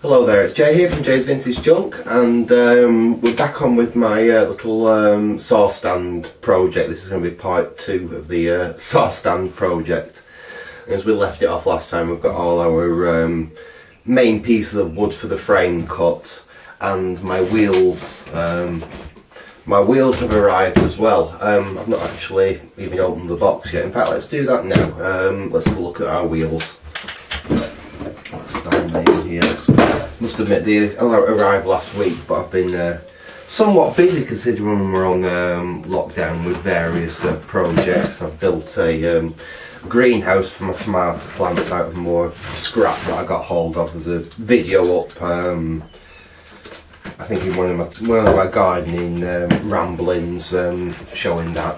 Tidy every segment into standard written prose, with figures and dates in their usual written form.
Hello there, it's Jay here from Jay's Vintage Junk, and we're back on with my little saw stand project. This is going to be part 2 of the saw stand project. As we left it off last time, we've got all our main pieces of wood for the frame cut, and my wheels. My wheels have arrived as well. I've not actually even opened the box yet. In fact, let's do that now. Let's have a look at our wheels. Stand in here. Must admit they arrived last week, but I've been somewhat busy considering we're on lockdown with various projects. I've built a greenhouse for my tomato plants out of more scrap that I got hold of. There's a video up, I think in one of my gardening ramblings, showing that.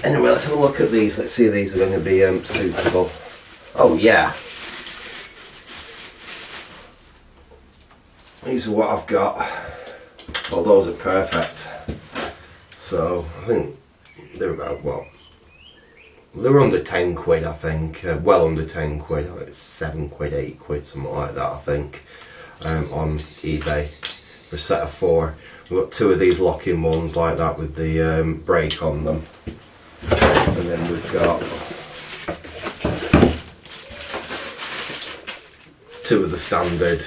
Anyway, let's have a look at these. Let's see if these are going to be suitable. Oh yeah. These are what I've got. Well, those are perfect. So I think they're about, well, they're under 10 quid, I think. Well under 10 quid, like 7 quid, 8 quid, something like that, I think, on eBay for a set of 4. We've got 2 of these lock-in ones like that with the brake on them, and then we've got 2 of the standard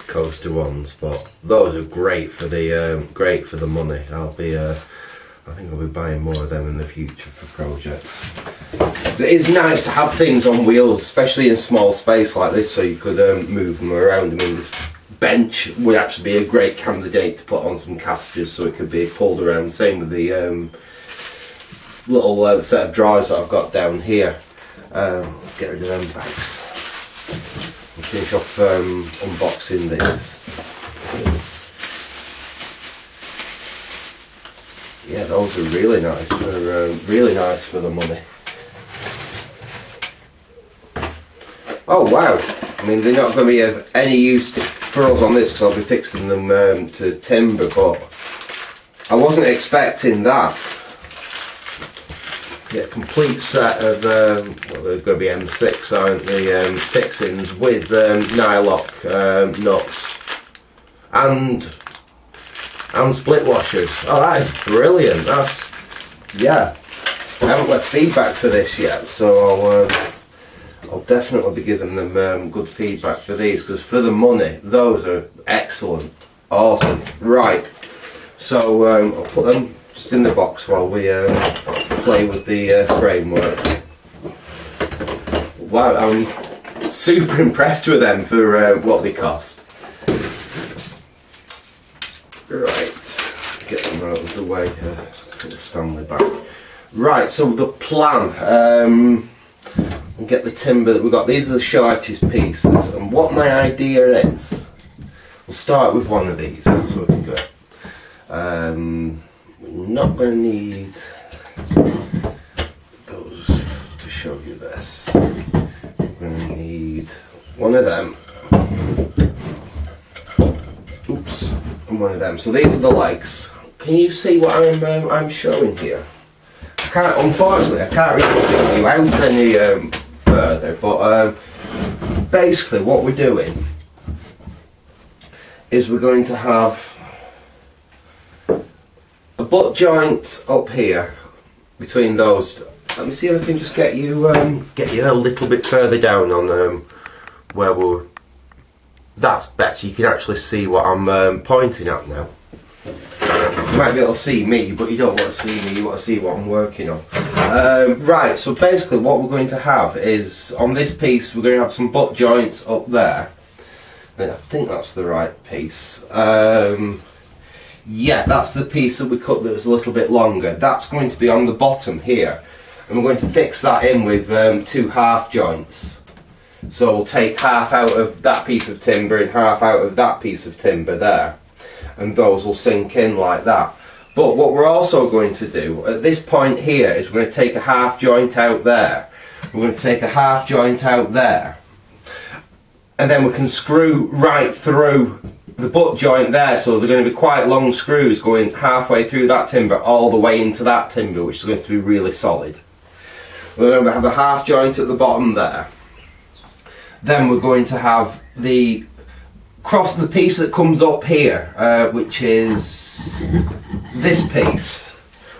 coaster ones, but those are great for the money. I think I'll be buying more of them in the future for projects. So it is nice to have things on wheels, especially in a small space like this, so you could move them around. I mean, this bench would actually be a great candidate to put on some casters so it could be pulled around. Same with the little set of drawers that I've got down here. Let's get rid of them bags. We'll finish off unboxing these. Yeah, those are really nice. They're really nice for the money. Oh wow! I mean, they're not going to be of any use for us on this because I'll be fixing them to timber, but I wasn't expecting that. Yeah, a complete set of, well, they're going to be M6, aren't they, fixings with nylock nuts and split washers. Oh, that is brilliant. That's, yeah, I haven't left feedback for this yet, so I'll definitely be giving them good feedback for these, because for the money, those are excellent. Awesome. Right, so I'll put them just in the box while we play with the framework. Wow, I'm super impressed with them for what they cost. Right, get them out of the way here. Put the Stanley back. Right, so the plan. We'll get the timber that we've got. These are the shortest pieces, and what my idea is, we'll start with one of these so we can go. We're not going to need those to show you this. We're going to need one of them. Oops, and one of them. So these are the legs. Can you see what I'm showing here? Unfortunately, I can't really figure you out any further, but basically what we're doing is we're going to have a butt joint up here between those. Let me see if I can just get you a little bit further down on where we're. That's better. You can actually see what I'm pointing at now. You might be able to see me, but you don't want to see me, you want to see what I'm working on. Right, so basically what we're going to have is, on this piece, we're going to have some butt joints up there. Then I think that's the right piece. Yeah, that's the piece that we cut that was a little bit longer. That's going to be on the bottom here. And we're going to fix that in with 2 half joints. So we'll take half out of that piece of timber and half out of that piece of timber there. And those will sink in like that. But what we're also going to do at this point here is we're going to take a half joint out there. We're going to take a half joint out there. And then we can screw right through the butt joint there, so they're going to be quite long screws going halfway through that timber all the way into that timber, which is going to be really solid. We're going to have a half joint at the bottom there. then we're going to have the piece that comes up here, which is this piece,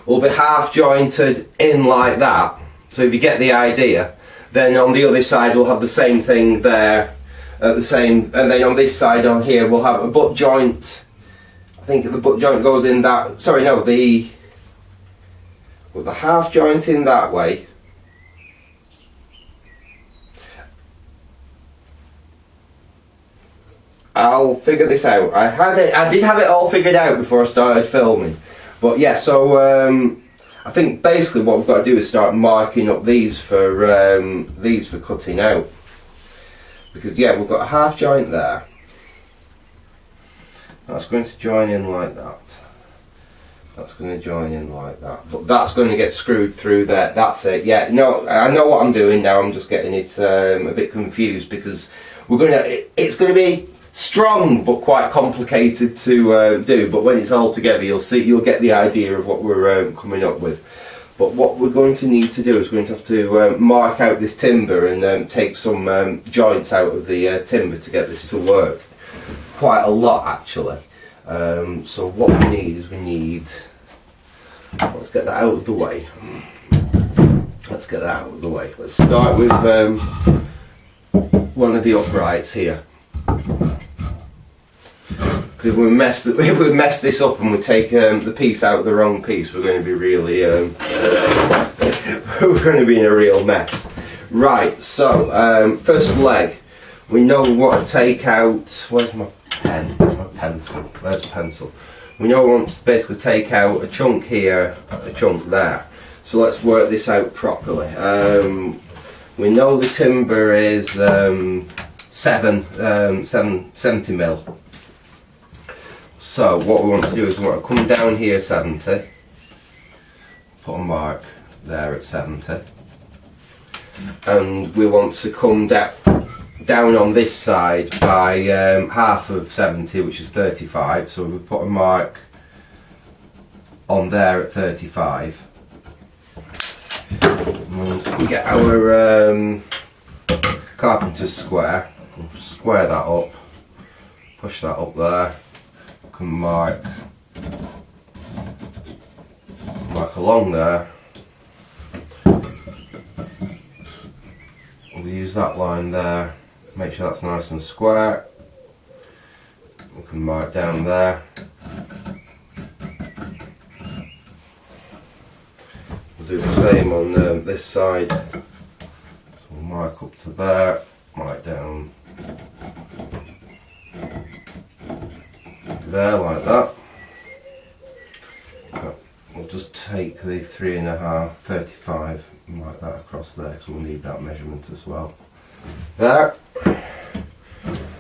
will be half jointed in like that. So if you get the idea, then on the other side we'll have the same thing there, and then on this side on here we'll have a butt joint. I think the butt joint goes in that. Sorry, no, the half joint in that way. I'll figure this out. I did have it all figured out before I started filming, but yeah. So I think basically what we've got to do is start marking up these for cutting out, because yeah, we've got a half joint there. That's going to join in like that. That's going to join in like that, but that's going to get screwed through there. That's it. Yeah, no, I know what I'm doing now. I'm just getting it a bit confused, because it's going to be strong but quite complicated to do, but when it's all together you'll get the idea of what we're coming up with. But what we're going to need to do is we're going to have to mark out this timber and take some joints out of the timber to get this to work. Quite a lot actually. So what we need let's get that out of the way. Let's get that out of the way. Let's start with one of the uprights here. If we mess this up and we take the piece out of the wrong piece, we're going to be really we're going to be in a real mess. Right. So first leg, we know we want to take out. Where's my pen? Where's my pencil? Where's the pencil? We know we want to basically take out a chunk here, a chunk there. So let's work this out properly. We know the timber is 70 mil. So what we want to do is we want to come down here 70, put a mark there at 70, and we want to come down on this side by half of 70, which is 35. So we put a mark on there at 35. And we get our carpenter's square, we'll square that up, push that up there. Can mark along there. We'll use that line there, make sure that's nice and square. We can mark down there. We'll do the same on this side. So we'll mark up to there, mark down there like that. But we'll just take the 3.5, 35 and mark that across there, because we'll need that measurement as well. There.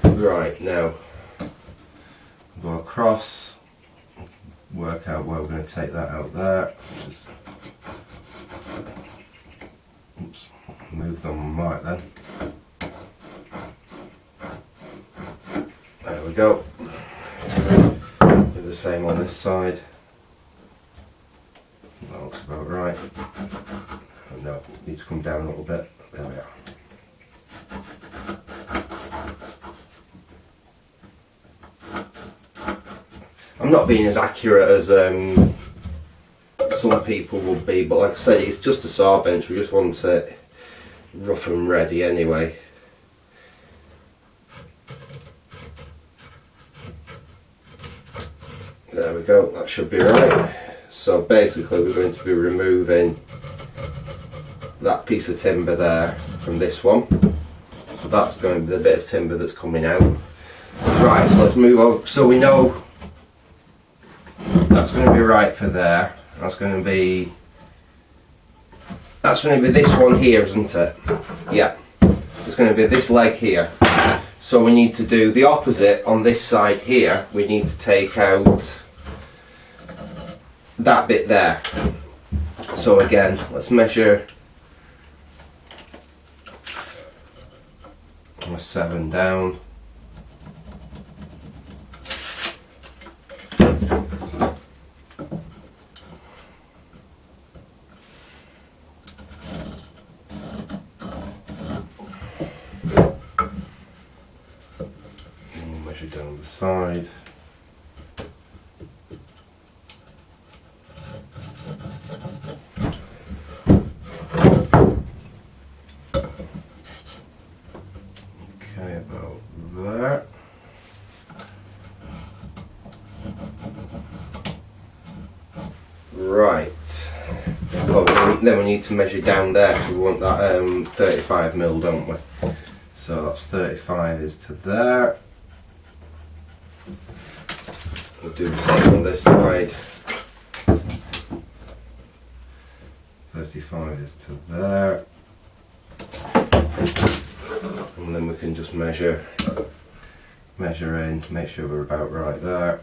Right, now go across, work out where we're going to take that out there. Just, oops, move them on mark then. There we go. Do the same on this side. That looks about right. Oh no, need to come down a little bit. There we are. I'm not being as accurate as some people would be, but like I said, it's just a saw bench. We just want it rough and ready anyway. There we go, that should be right. So basically we're going to be removing that piece of timber there from this one. So that's going to be the bit of timber that's coming out. Right, so let's move over. So we know that's going to be right for there. That's going to be this one here, isn't it? Yeah. It's going to be this leg here. So we need to do the opposite on this side here. We need to take out that bit there. So again, let's measure a 7 down. on the side. Okay, about there. Right. Oh, then we need to measure down there because we want that 35mm, don't we? So that's 35 is to there. We'll do the same on this side. 35 is to there. And then we can just measure in, make sure we're about right there.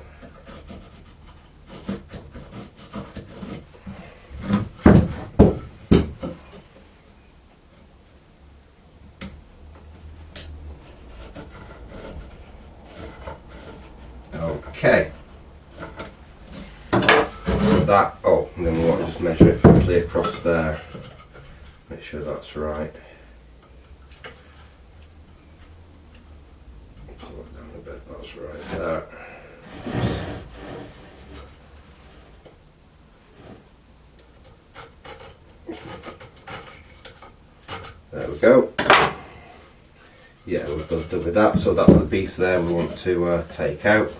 Okay. So that, oh, and then we want to just measure it quickly across there. Make sure that's right. Pull it down a bit, that's right there. There we go. Yeah, we're good with that. So that's the piece there we want to take out.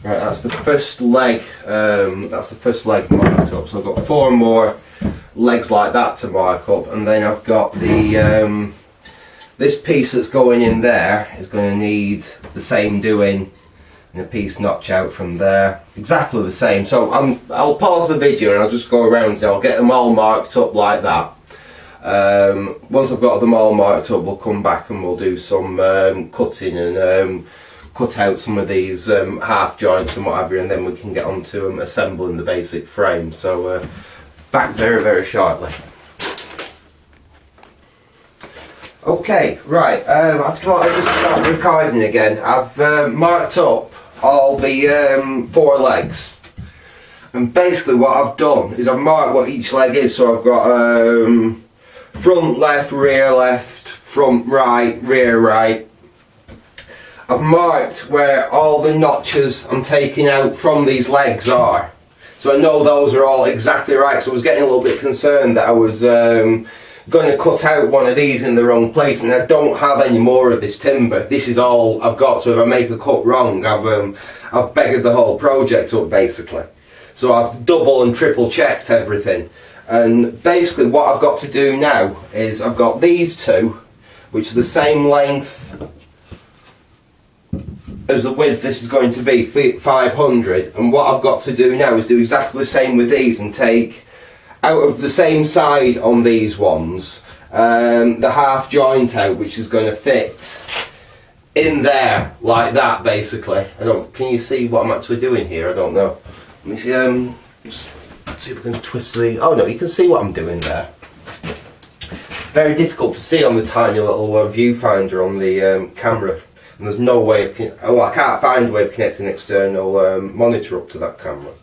Right, that's the first leg. That's the first leg marked up. So I've got 4 more legs like that to mark up, and then I've got the this piece that's going in there is going to need the same doing, and a piece notch out from there, exactly the same. So I'll pause the video and I'll just go around and I'll get them all marked up like that. Once I've got them all marked up, we'll come back and we'll do some cutting and cut out some of these half joints and what have you, and then we can get on to assembling the basic frame. So back very, very shortly. Okay, right, I thought I'd just start recording again. I've marked up all the 4 legs, and basically what I've done is I've marked what each leg is. So I've got front left, front right, rear right. I've marked where all the notches I'm taking out from these legs are, so I know those are all exactly right. So I was getting a little bit concerned that I was going to cut out one of these in the wrong place, and I don't have any more of this timber. This is all I've got, so if I make a cut wrong, I've beggared the whole project up basically. So I've double and triple checked everything, and basically what I've got to do now is I've got these 2, which are the same length as the width this is going to be, 500, and what I've got to do now is do exactly the same with these and take out of the same side on these ones the half joint out, which is going to fit in there like that basically. Can you see what I'm actually doing here? I don't know. Let me see, just see if I can twist the, oh no, you can see what I'm doing there. Very difficult to see on the tiny little viewfinder on the camera. And there's no way of, I can't find a way of connecting an external monitor up to that camera,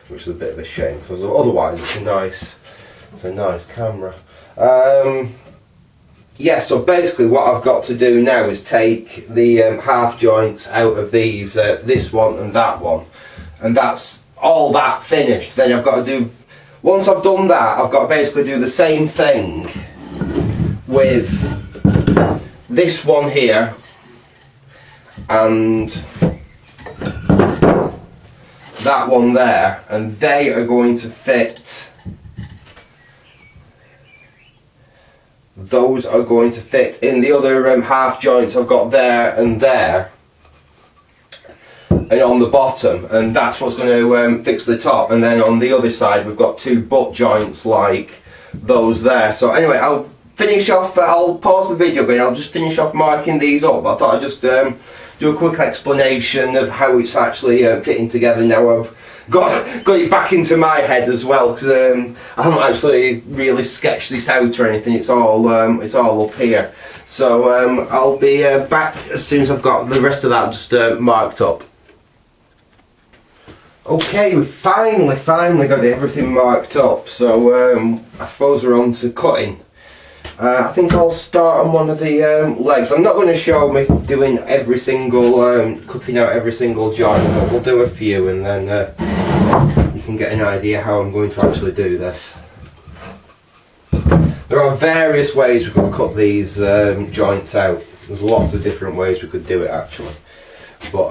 which is a bit of a shame, because otherwise it's a nice camera. Yeah, so basically what I've got to do now is take the half joints out of these, this one and that one, and that's all that finished. Then I've got to do, once I've done that, I've got to basically do the same thing with this one here and that one there, and they are going to fit, those are going to fit in the other half joints I've got there and there and on the bottom, and that's what's going to fix the top. And then on the other side we've got 2 butt joints like those there. So anyway, I'll finish off, I'll pause the video again, I'll just finish off marking these up. I thought I'd just do a quick explanation of how it's actually fitting together now. I've got it back into my head as well, because I haven't actually really sketched this out or anything. It's all up here. So I'll be back as soon as I've got the rest of that just marked up. Okay, we've finally got everything marked up. So I suppose we're on to cutting. I think I'll start on one of the legs. I'm not going to show me doing every single, cutting out every single joint, but we'll do a few and then you can get an idea how I'm going to actually do this. There are various ways we could cut these joints out. There's lots of different ways we could do it actually. But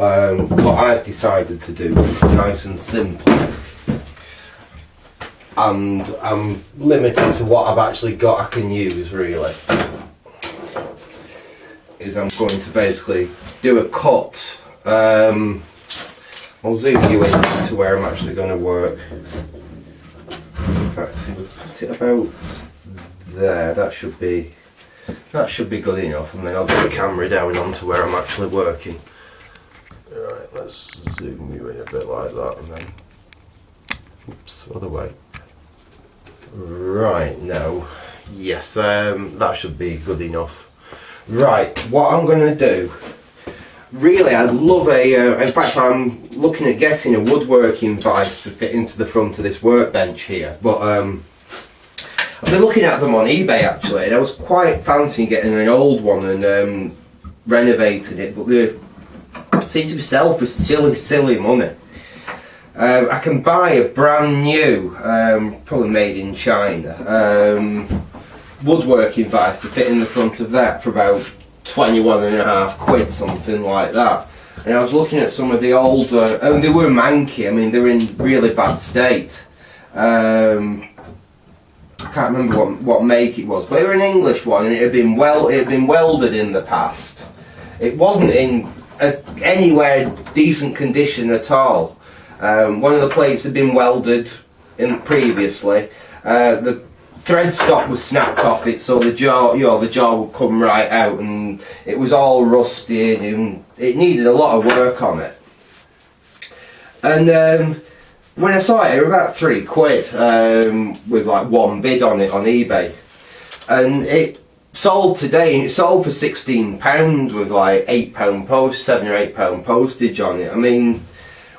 what I've decided to do is nice and simple. And I'm limited to what I've actually got I can use really. Is I'm going to basically do a cut. I'll zoom you in to where I'm actually going to work. In fact, if we put it about there, that should be good enough, and then I'll get the camera down onto where I'm actually working. Right, let's zoom you in a bit like that, and then oops, other way. Right, now, yes, that should be good enough. Right, what I'm going to do, really I'd love in fact I'm looking at getting a woodworking vise to fit into the front of this workbench here, but I've been looking at them on eBay actually, and I was quite fancying getting an old one and renovating it, but they seem to be selling for silly money. I can buy a brand new, probably made in China, woodworking vise to fit in the front of that for about 21.5 quid, something like that. And I was looking at some of the older, and they were manky, I mean they were in really bad state. I can't remember what make it was, but it was an English one and it had been welded in the past. It wasn't in anywhere decent condition at all. One of the plates had been welded in previously. The thread stop was snapped off it, so the jaw would come right out, and it was all rusty and it needed a lot of work on it. And when I saw it was about 3 quid with like one bid on it on eBay, and it sold today, and it sold for £16 with like £8 post, £7 or £8 postage on it. I mean,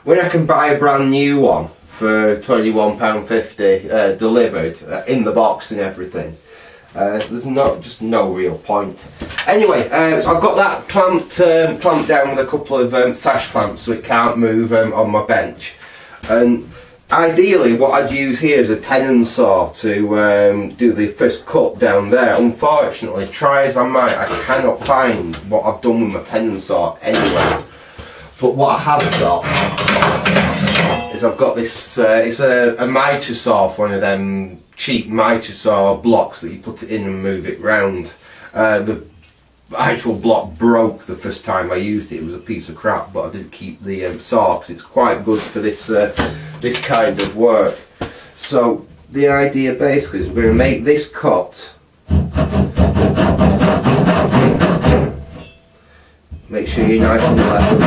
when I can buy a brand new one for £21.50 delivered in the box and everything, there's just no real point. Anyway, so I've got that clamped down with a couple of sash clamps so it can't move on my bench. And ideally what I'd use here is a tenon saw to do the first cut down there. Unfortunately, try as I might, I cannot find what I've done with my tenon saw anywhere. But what I have got is I've got this, it's a mitre saw, one of them cheap mitre saw blocks that you put it in and move it round. The actual block broke the first time I used it. It was a piece of crap, but I did keep the saw because it's quite good for this this kind of work. So the idea basically is we're going to make this cut. Make sure you're nice and left and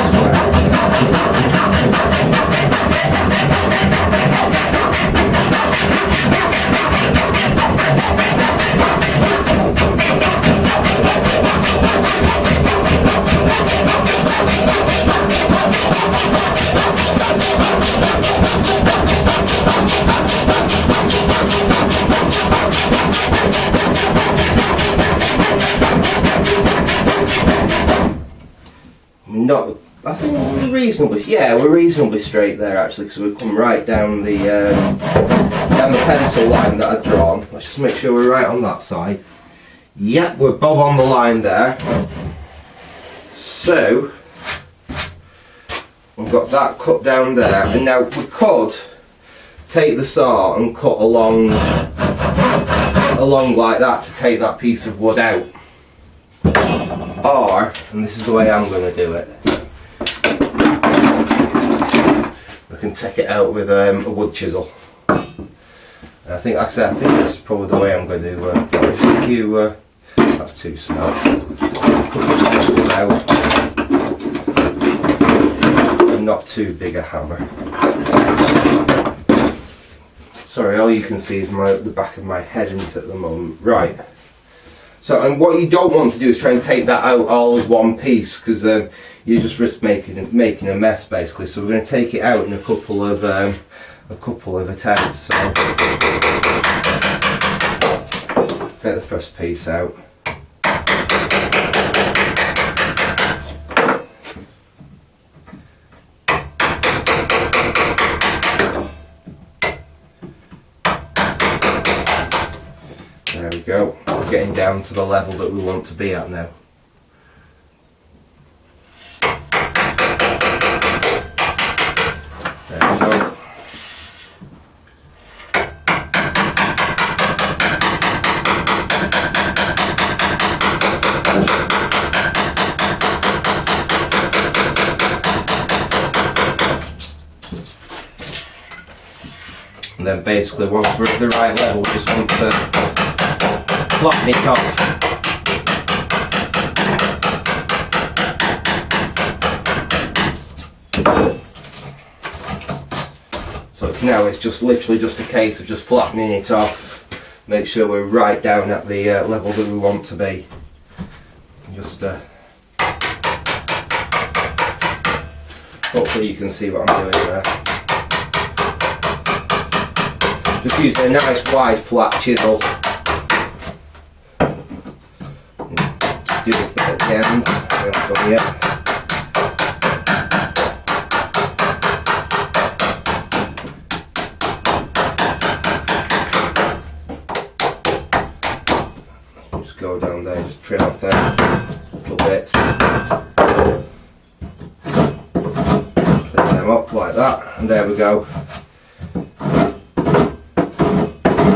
I think we're reasonably straight there actually, because we've come right down the pencil line that I've drawn. Let's just make sure we're right on that side. Yep, we're bob on the line there. So we've got that cut down there, and now we could take the saw and cut along like that to take that piece of wood out. Or, and this is the way I'm going to do it, we can take it out with a wood chisel. I think, like I said, I think this is probably the way I'm going to do it. That's too small. Cut this out, and not too big a hammer. Sorry, all you can see is the back of my head in it at the moment. Right. So, and what you don't want to do is try and take that out all as one piece, because you just risk making a mess basically. So we're going to take it out in a couple of attempts. So Take the first piece out. There we go. We're getting down to the level that we want to be at now. There we go. And then basically once we're at the right level, we just want to flatten it off. So it's just literally just a case of just flattening it off. Make sure we're right down at the level that we want to be. Just hopefully you can see what I'm doing there. Just using a nice wide flat chisel. Just do this bit at the end. We haven't done yet. Just go down there, just trim off there little bits. Clean them up like that, and there we go.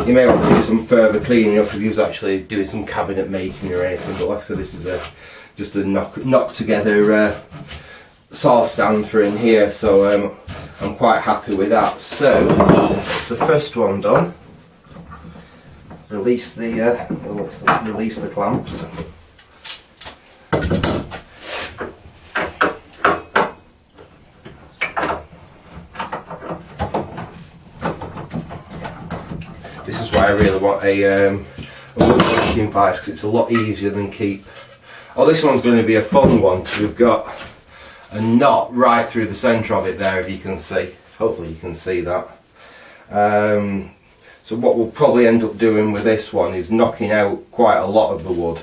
You may want to do some further cleaning up if you was actually doing some cabinet making or anything, but like I said, this is just a knock together saw stand for in here, so I'm quite happy with that. So the first one done. Release the clamps. This is why I really want a woodworking vise, because it's a lot easier than keep. Oh, this one's going to be a fun one because we've got a knot right through the centre of it there, if you can see. Hopefully you can see that. So what we'll probably end up doing with this one is knocking out quite a lot of the wood,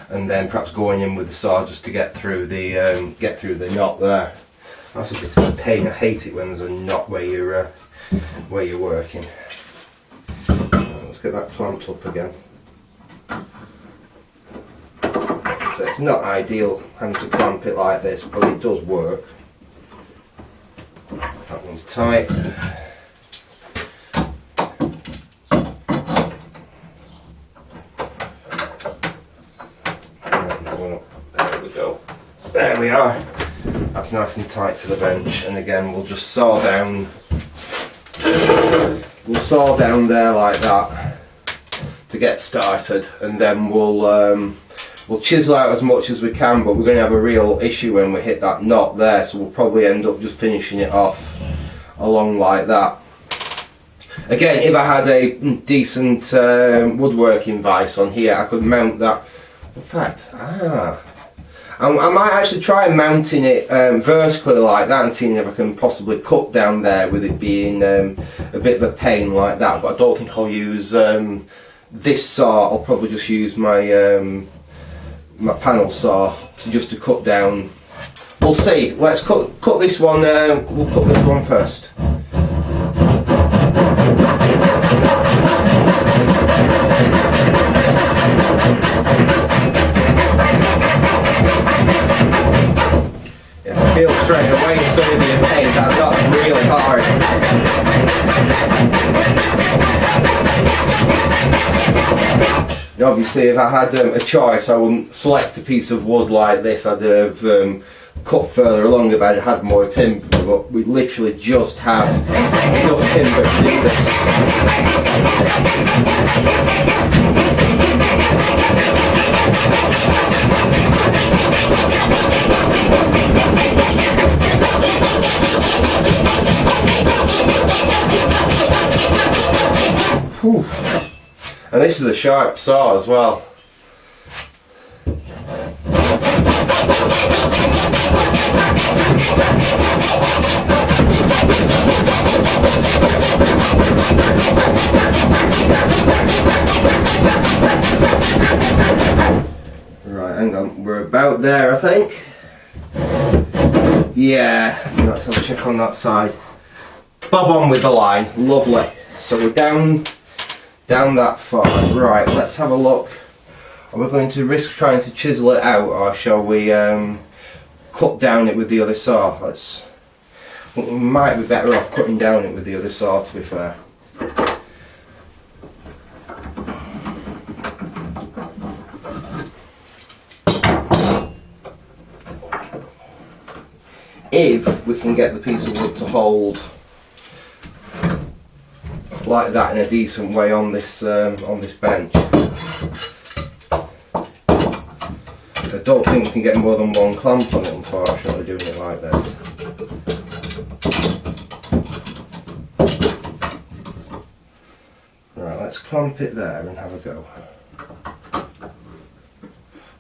and then perhaps going in with the saw just to get through the knot there. That's a bit of a pain. I hate it when there's a knot where you're working. Let's get that clamped up again. So it's not ideal having to clamp it like this, but it does work. That one's tight. There we go. There we are. That's nice and tight to the bench, and again we'll just saw down. We'll saw down there like that to get started, and then we'll chisel out as much as we can, but we're going to have a real issue when we hit that knot there, so we'll probably end up just finishing it off along like that. Again, if I had a decent woodworking vise on here, I could mount that. In fact, I might actually try mounting it vertically like that and seeing if I can possibly cut down there with it being a bit of a pain like that, but I don't think I'll use this saw. I'll probably just use my my panel saw to cut down. We'll see. Let's cut this one. We'll cut this one first. Yeah, I feel straight away it's going to be a pain. That's really hard. Obviously, if I had a choice, I wouldn't select a piece of wood like this. I'd have cut further along if I'd had more timber, but we literally just have enough timber to do this. Whew. And this is a sharp saw as well. We're about there, I think. Yeah, let's have a check on that side. Bob on with the line, lovely. So we're down that far. Right, let's have a look. Are we going to risk trying to chisel it out, or shall we cut down it with the other saw? We might be better off cutting down it with the other saw, to be fair. If we can get the piece of wood to hold like that in a decent way on this bench. I don't think we can get more than one clamp on it, unfortunately, doing it like this. Right, let's clamp it there and have a go.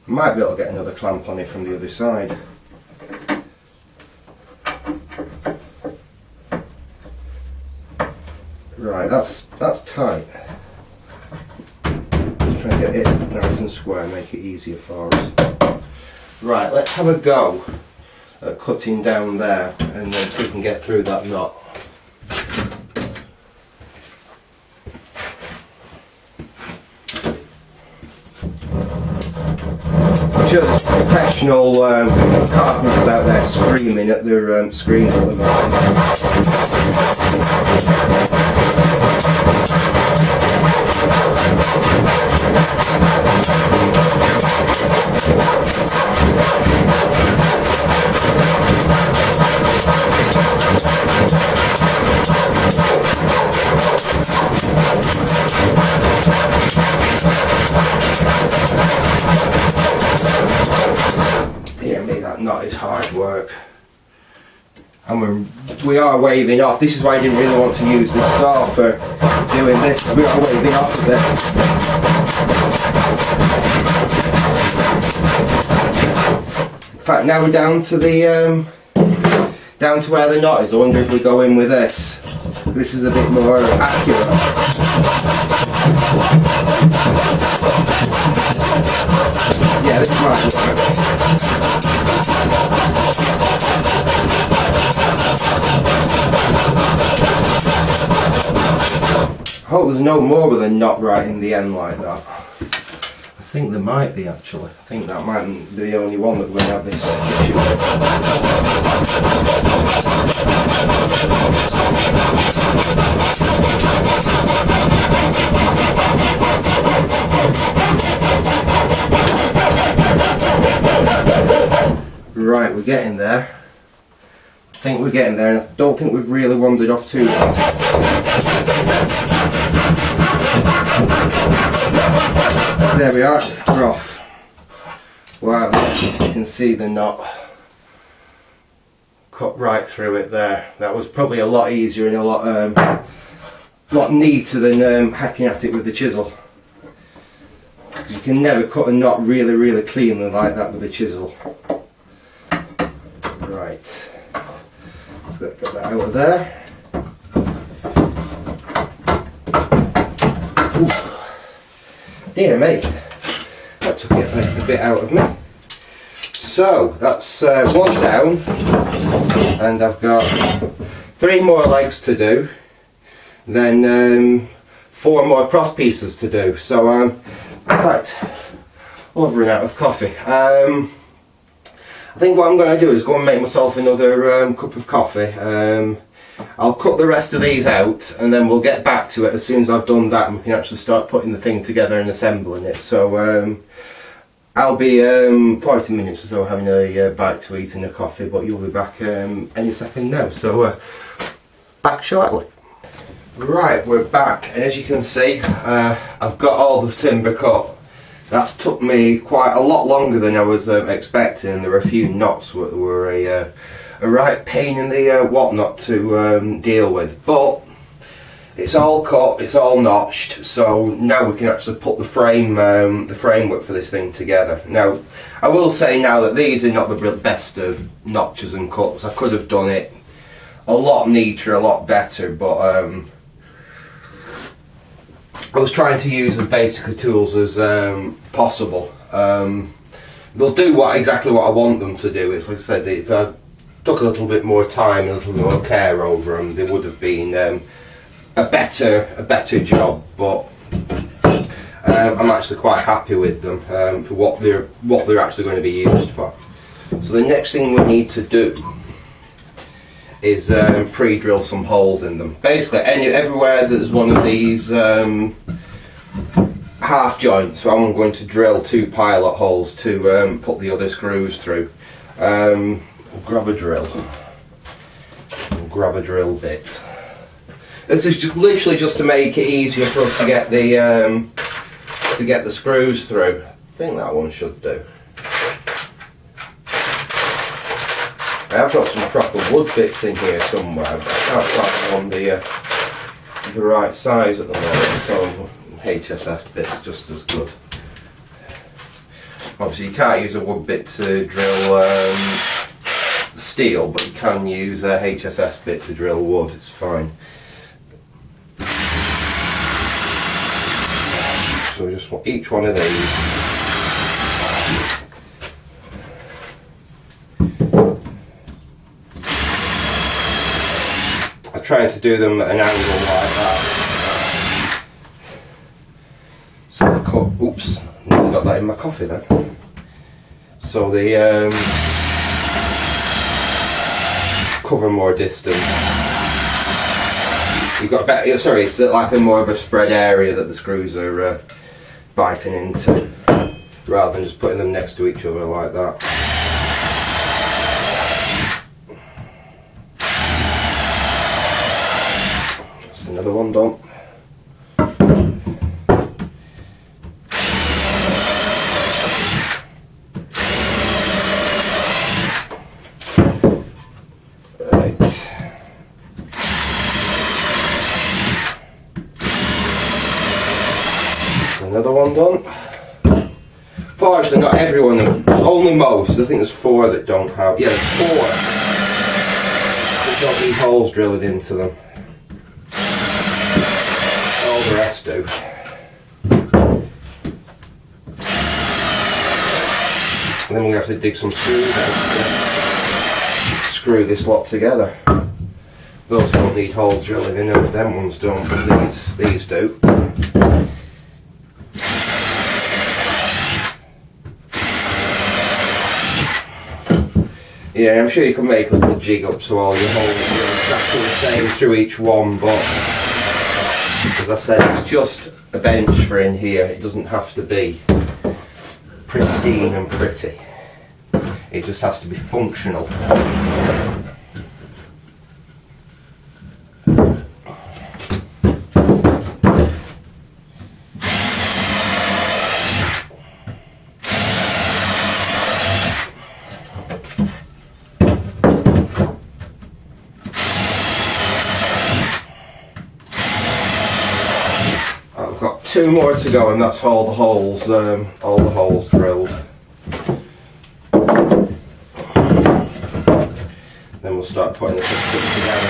Might be able to get another clamp on it from the other side. Right, that's tight. Just try and get it nice and square, make it easier for us. Right, let's have a go at cutting down there and then see if we can get through that knot. I'm sure there's professional carpenters out there screaming at their screens at the moment. Dear me, that knot is hard work. And we are waving off. This is why I didn't really want to use this saw for doing this. We are waving off a bit. In fact, now we're down to the down to where the knot is. I wonder if we go in with this. This is a bit more accurate. Yeah, this might work. I hope there's no more with a knot right in the end like that. I think there might be, actually. I think that might be the only one that we're going to have this issue with. Right, we're getting there. I think we're getting there, and I don't think we've really wandered off too bad. There we are, we're off. Wow, you can see the knot cut right through it there. That was probably a lot easier and a lot neater than hacking at it with the chisel. Because you can never cut a knot really cleanly like that with a chisel. Right. Let's get that out of there. Ooh. Dear me, that took a bit out of me. So that's one down, and I've got 3 more legs to do, then 4 more cross pieces to do. So in fact, I've run out of coffee. I think what I'm going to do is go and make myself another cup of coffee. I'll cut the rest of these out and then we'll get back to it as soon as I've done that, and we can actually start putting the thing together and assembling it. So I'll be 40 minutes or so having a bite to eat and a coffee, but you'll be back any second now. So back shortly. Right, we're back, and as you can see, I've got all the timber cut. That's took me quite a lot longer than I was expecting. There were a few knots that were a right pain in the whatnot to deal with, but it's all cut, it's all notched, so now we can actually put the framework for this thing together. Now, I will say now that these are not the best of notches and cuts. I could have done it a lot neater, a lot better, but I was trying to use as basic a tools as possible. they'll do exactly what I want them to do. It's like I said, if I took a little bit more time and a little more care over them, they would have been a better job. But I'm actually quite happy with them for what they're actually going to be used for. So the next thing we need to do is pre-drill some holes in them. Basically, everywhere there's one of these half joints, so I'm going to drill 2 pilot holes to put the other screws through. We'll grab a drill. We'll grab a drill bit. This is literally just to make it easier for us to get the screws through. I think that one should do. I've got some proper wood bits in here somewhere, but I can't find them on the right size at the moment, so HSS bit's just as good. Obviously you can't use a wood bit to drill steel, but you can use a HSS bit to drill wood, it's fine. So we just want each one of these. I'm trying to do them at an angle like that. So the cut, oops, nearly got that in my coffee then. So the cover more distance. You've got a better, sorry, it's like a more of a spread area that the screws are biting into, rather than just putting them next to each other like that. That's another one done. Another one done. Fortunately, not everyone, only most. I think there's 4 that don't have. Yeah, there's 4 that don't need holes drilled into them. All the rest do. And then we're going to have to dig some screws out to screw this lot together. Those don't need holes drilling in them, them ones don't, but these do. Yeah, I'm sure you can make a little jig up so all your holes are exactly the same through each one, but as I said, it's just a bench for in here. It doesn't have to be pristine and pretty. It just has to be functional. I've got 2 more to go, and that's all the holes drilled. Then we'll start putting the system together.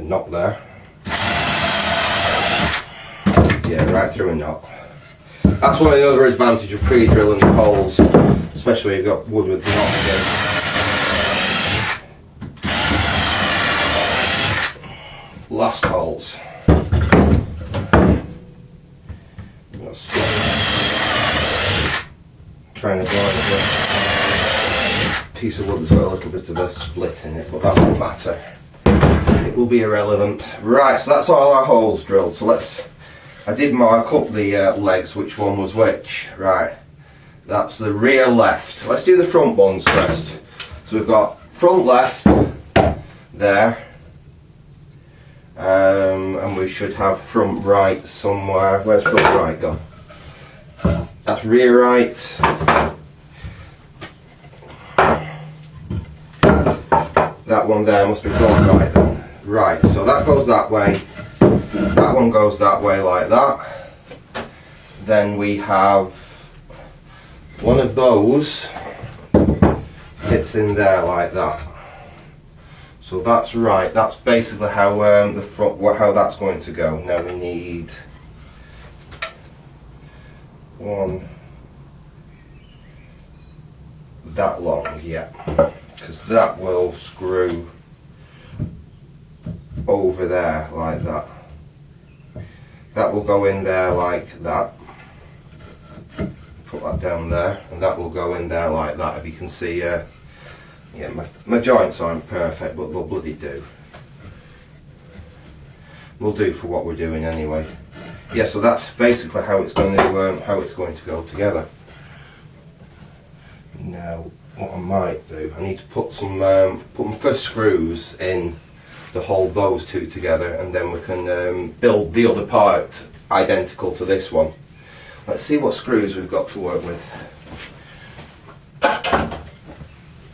Knot there. Yeah, right through a knot. That's one of the other advantages of pre-drilling the holes, especially if you've got wood with knots in. Last holes. Trying to find a piece of wood that's got a little bit of a split in it, but that won't matter. It will be irrelevant. Right, so that's all our holes drilled. So I did mark up the legs, which one was which. Right, that's the rear left. Let's do the front ones first. So we've got front left there, and we should have front right somewhere. Where's front right gone? That's rear right. That one there must be front right then. Right, so that goes that way. That one goes that way like that. Then we have one of those fits in there like that. So that's right, that's basically how the front, how that's going to go. Now we need one that long, yeah, because that will screw over there like that. That will go in there like that. Put that down there, and that will go in there like that. If you can see, yeah, my joints aren't perfect, but they'll bloody do. They'll do for what we're doing anyway. Yeah, so that's basically how it's going to go together. Now, what I might do, I need to put my first screws in to hold those two together, and then we can build the other part identical to this one. Let's see what screws we've got to work with.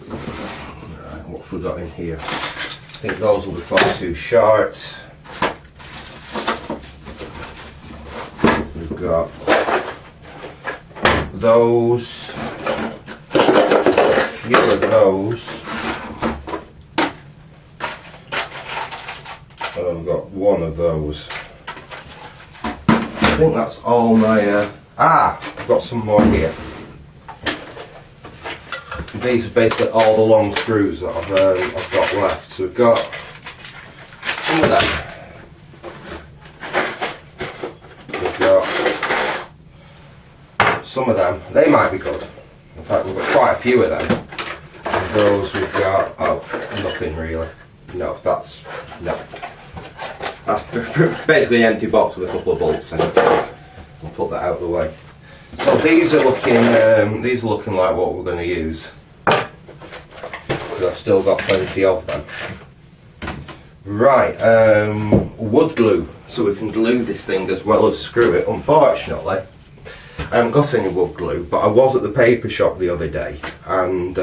Right, what have we got in here? I think those will be far too short. We've got those, a few of those, and I've got one of those. I think that's all my, I've got some more here. These are basically all the long screws that I've got left. So we've got some of them. We've got some of them. They might be good. In fact, we've got quite a few of them. And those we've got, nothing really. No, that's basically an empty box with a couple of bolts in it. I'll put that out of the way. So these are looking like what we're going to use. Because I've still got plenty of them. Right, wood glue, so we can glue this thing as well as screw it. Unfortunately, I haven't got any wood glue, but I was at the paper shop the other day, and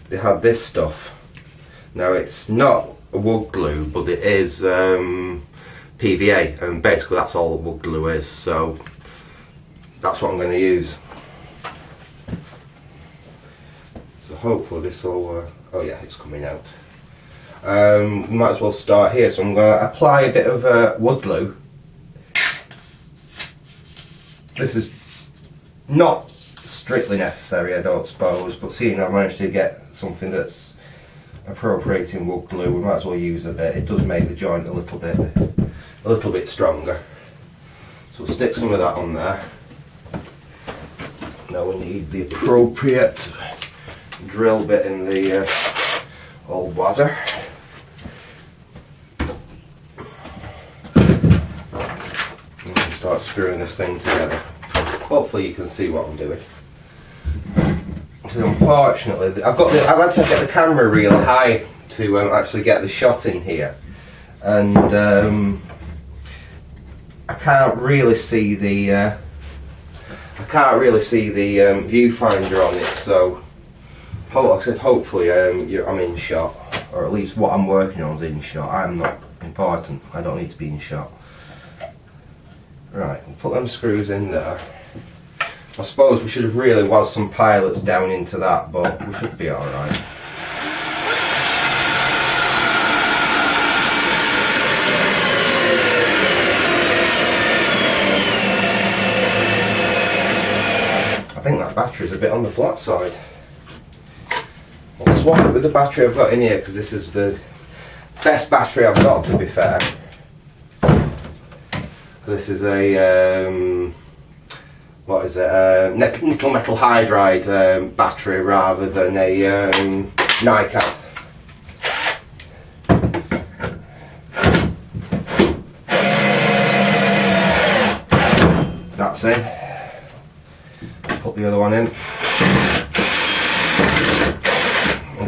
they had this stuff. Now it's not a wood glue, but it is PVA, and basically that's all that wood glue is, so that's what I'm going to use. So hopefully this will, oh yeah, it's coming out. We might as well start here, so I'm going to apply a bit of wood glue. This is not strictly necessary, I don't suppose, but seeing I managed to get something that's appropriating wood glue, we might as well use a bit. It does make the joint a little bit stronger. So we'll stick some of that on there. Now we need the appropriate drill bit in the old wazzer. We can start screwing this thing together. Hopefully you can see what I'm doing. So unfortunately, I've had to get the camera real high to actually get the shot in here, and I can't really see the viewfinder on it. So, hopefully I'm in shot, or at least what I'm working on is in shot. I'm not important. I don't need to be in shot. Right, we'll put them screws in there. I suppose we should have really was some pilots down into that, but we should be alright. I think that battery's a bit on the flat side. I'll swap it with the battery I've got in here, because this is the best battery I've got, to be fair. This is a what is it? Nickel metal hydride battery rather than a Nikon. That's it. Put the other one in.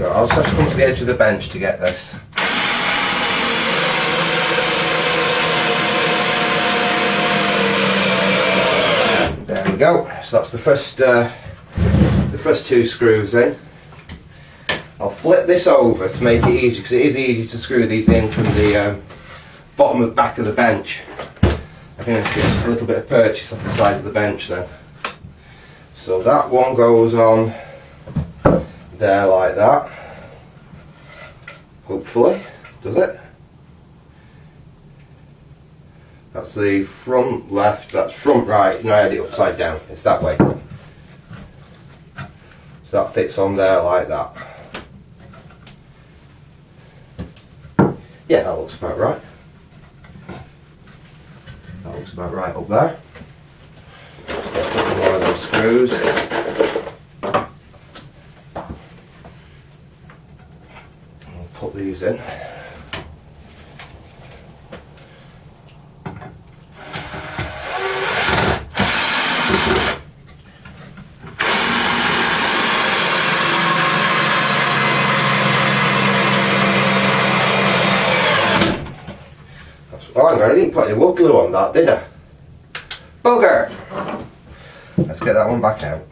I'll just have to come to the edge of the bench to get this. There we go. So that's the first two screws in. I'll flip this over to make it easy, because it is easy to screw these in from the bottom of the back of the bench. I think I'll get a little bit of purchase off the side of the bench then. So that one goes on there like that. Hopefully, does it? That's the front left, that's front right. No, I had it upside down. It's that way. So that fits on there like that. Yeah, that looks about right. That looks about right up there. Let's get a couple more of those screws. I'll put these in. Oh, hang on, I didn't put any wood glue on that, did I? Bugger! Let's get that one back out.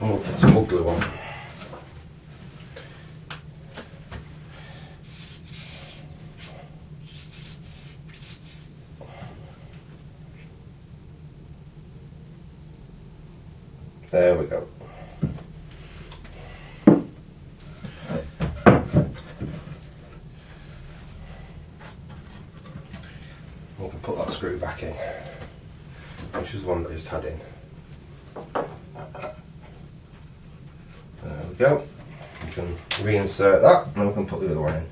And we'll put some wood glue on. There we go. We can put that screw back in, which is the one that I just had in. There we go. We can reinsert that and then we can put the other one in.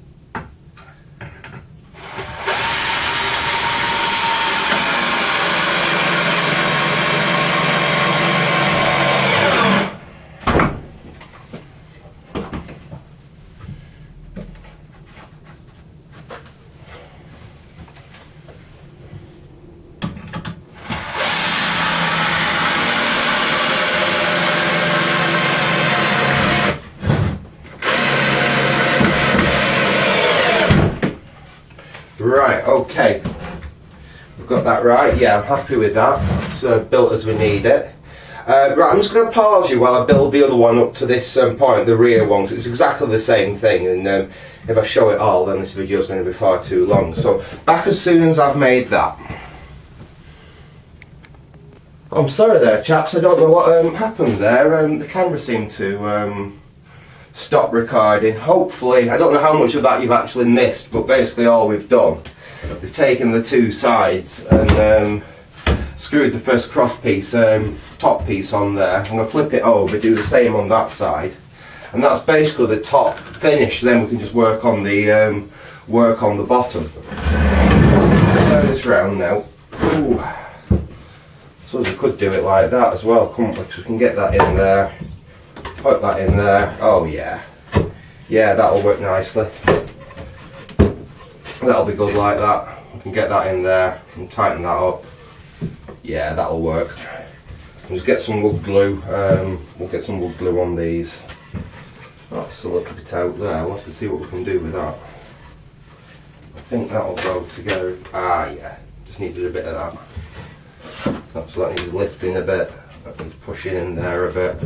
Right, okay, we've got that right. Yeah, I'm happy with that. It's built as we need it. Right, I'm just going to pause you while I build the other one up to this point, the rear one, 'cause it's exactly the same thing, and if I show it all then this video is going to be far too long. So back as soon as I've made that. I'm sorry there chaps, I don't know what happened there. The camera seemed to stop recording. Hopefully, I don't know how much of that you've actually missed, but basically all we've done is taken the two sides and screwed the first cross piece, top piece on there. I'm going to flip it over, do the same on that side, and that's basically the top finish. Then we can just work on the bottom. Turn this round now. Ooh. So we could do it like that as well, couldn't we? 'Cause we can get that in there. Put that in there. Oh yeah. Yeah, that'll work nicely. That'll be good like that. We can get that in there and tighten that up. Yeah, that'll work. We'll just get some wood glue. We'll get some wood glue on these. That's a little bit out there. We'll have to see what we can do with that. I think that'll go together. Ah yeah, just needed a bit of that. So that needs lifting a bit. That needs pushing in there a bit.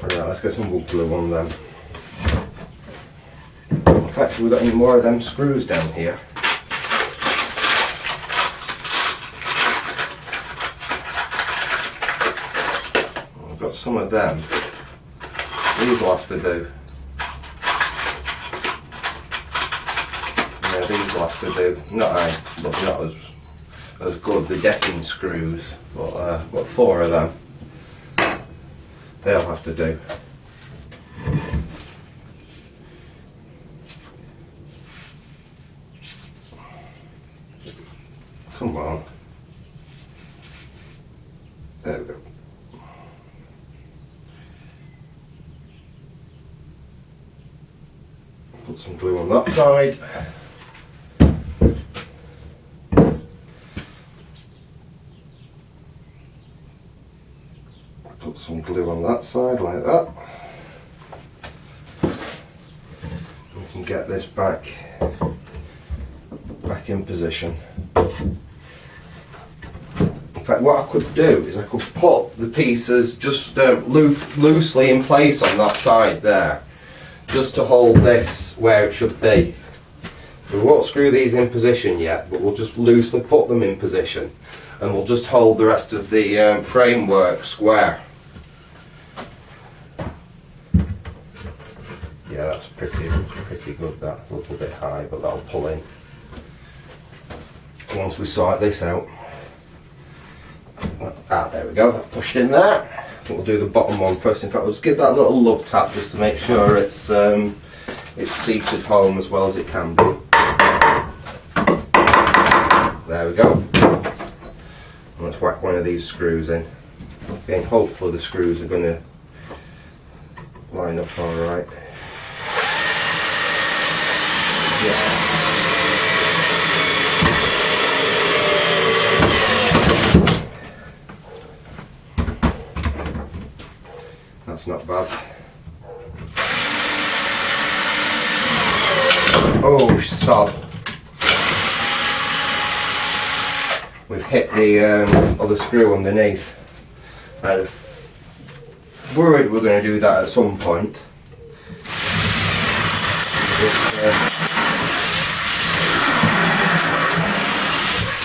Right, let's get some wood glue on them. In fact, have we got any more of them screws down here? I've got some of them. These will have to do. Yeah, these will have to do. Not as good, the decking screws, but I've got 4 of them. They'll have to do. Come on. There we go. Put some glue on that side. Put some glue on that side like that. We can get this back in position. In fact, what I could do is I could put the pieces just loosely in place on that side there. just to hold this where it should be. We won't screw these in position yet, but we'll just loosely put them in position, and we'll just hold the rest of the framework square. Yeah, that's pretty good. That's a little bit high, but that'll pull in once we sort this out. There we go, that pushed in there. I think we'll do the bottom one first. In fact, we'll just give that a little love tap just to make sure it's seated home as well as it can be. There we go. Let's whack one of these screws in. Again, hopefully the screws are going to line up alright. Yeah. That's not bad. Oh, sod. We've hit the other screw underneath. I was worried we're going to do that at some point.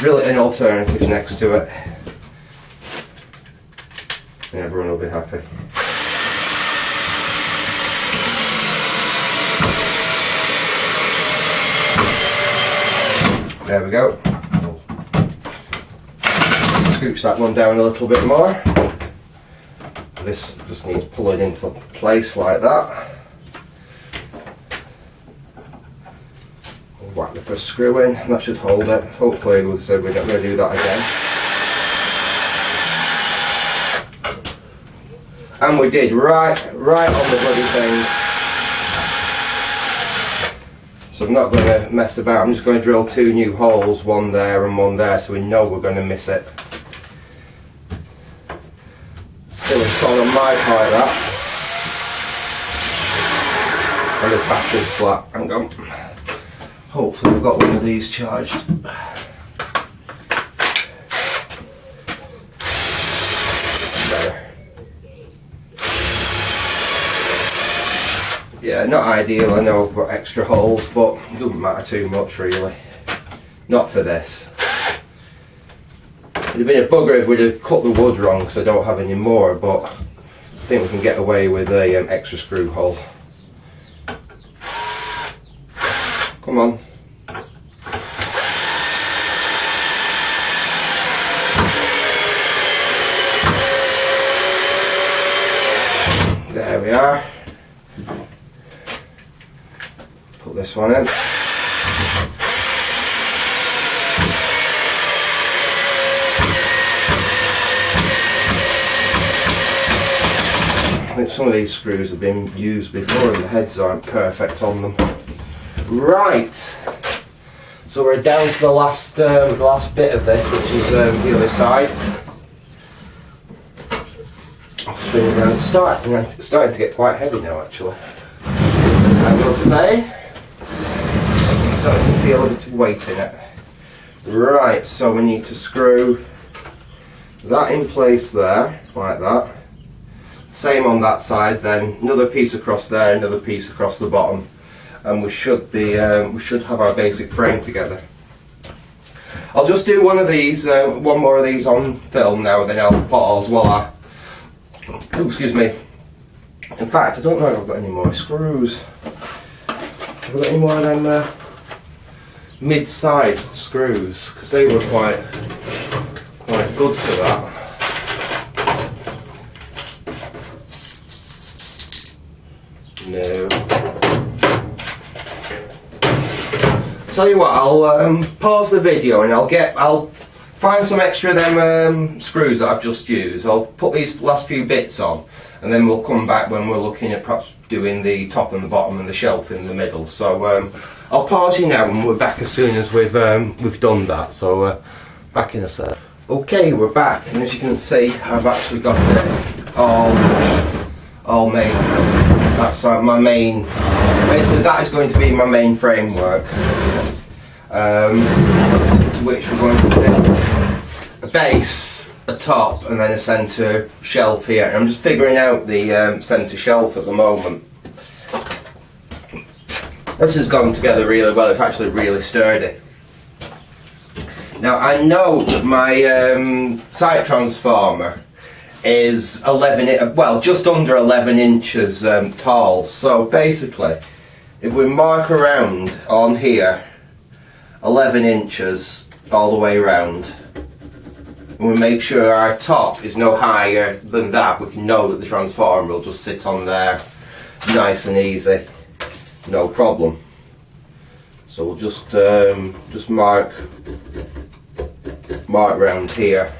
Drill it an alternative next to it, and everyone will be happy. There we go. Scooch that one down a little bit more. This just needs pulling into place like that. We'll whack the first screw in, and that should hold it. Hopefully, we said we're not going to do that again. And we did, right on the bloody thing. So I'm not going to mess about, I'm just going to drill 2 new holes, one there and one there, so we know we're going to miss it. Still a song on my part, that. And the battery's flat. Hang on. Hopefully we've got one of these charged. Better. Yeah, not ideal, I know I've got extra holes, but it doesn't matter too much really. Not for this. It'd have been a bugger if we'd have cut the wood wrong because I don't have any more, but I think we can get away with a extra screw hole. Come on. There we are. Put this one in. I think some of these screws have been used before and the heads aren't perfect on them. Right, so we're down to the last bit of this, which is the other side. I'll spin it around. It's starting to get quite heavy now, actually. I will say, I'm starting to feel a bit of weight in it. Right, so we need to screw that in place there, like that. Same on that side, then another piece across there, another piece across the bottom, and we should have our basic frame together. I'll just do one of these, one more of these on film now, and then I'll pause while I. Oh, excuse me. In fact, I don't know if I've got any more screws. Have I got any more of them mid-sized screws? Because they were quite good for that. No. Tell you what, I'll pause the video and I'll find some extra of them screws that I've just used. I'll put these last few bits on, and then we'll come back when we're looking at perhaps doing the top and the bottom and the shelf in the middle. So I'll pause you now, and we're back as soon as we've done that. So back in a sec. Okay, we're back, and as you can see, I've actually got it all made. That's my main. Basically, that is going to be my main framework, to which we're going to build a base, a top, and then a centre shelf here. And I'm just figuring out the centre shelf at the moment. This has gone together really well. It's actually really sturdy. Now I know that my site transformer is 11, well, just under 11 inches tall. So basically, if we mark around on here 11 inches all the way around, and we make sure our top is no higher than that, we can know that the transformer will just sit on there nice and easy, no problem. So we'll just mark around here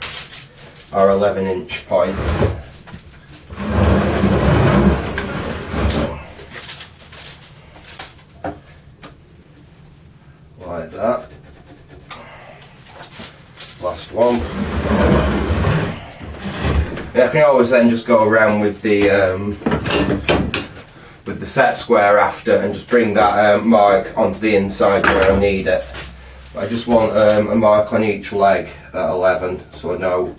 our 11-inch point. Like that. Last one. Yeah, I can always then just go around with the set square after and just bring that mark onto the inside where I need it. But I just want a mark on each leg at 11, so I know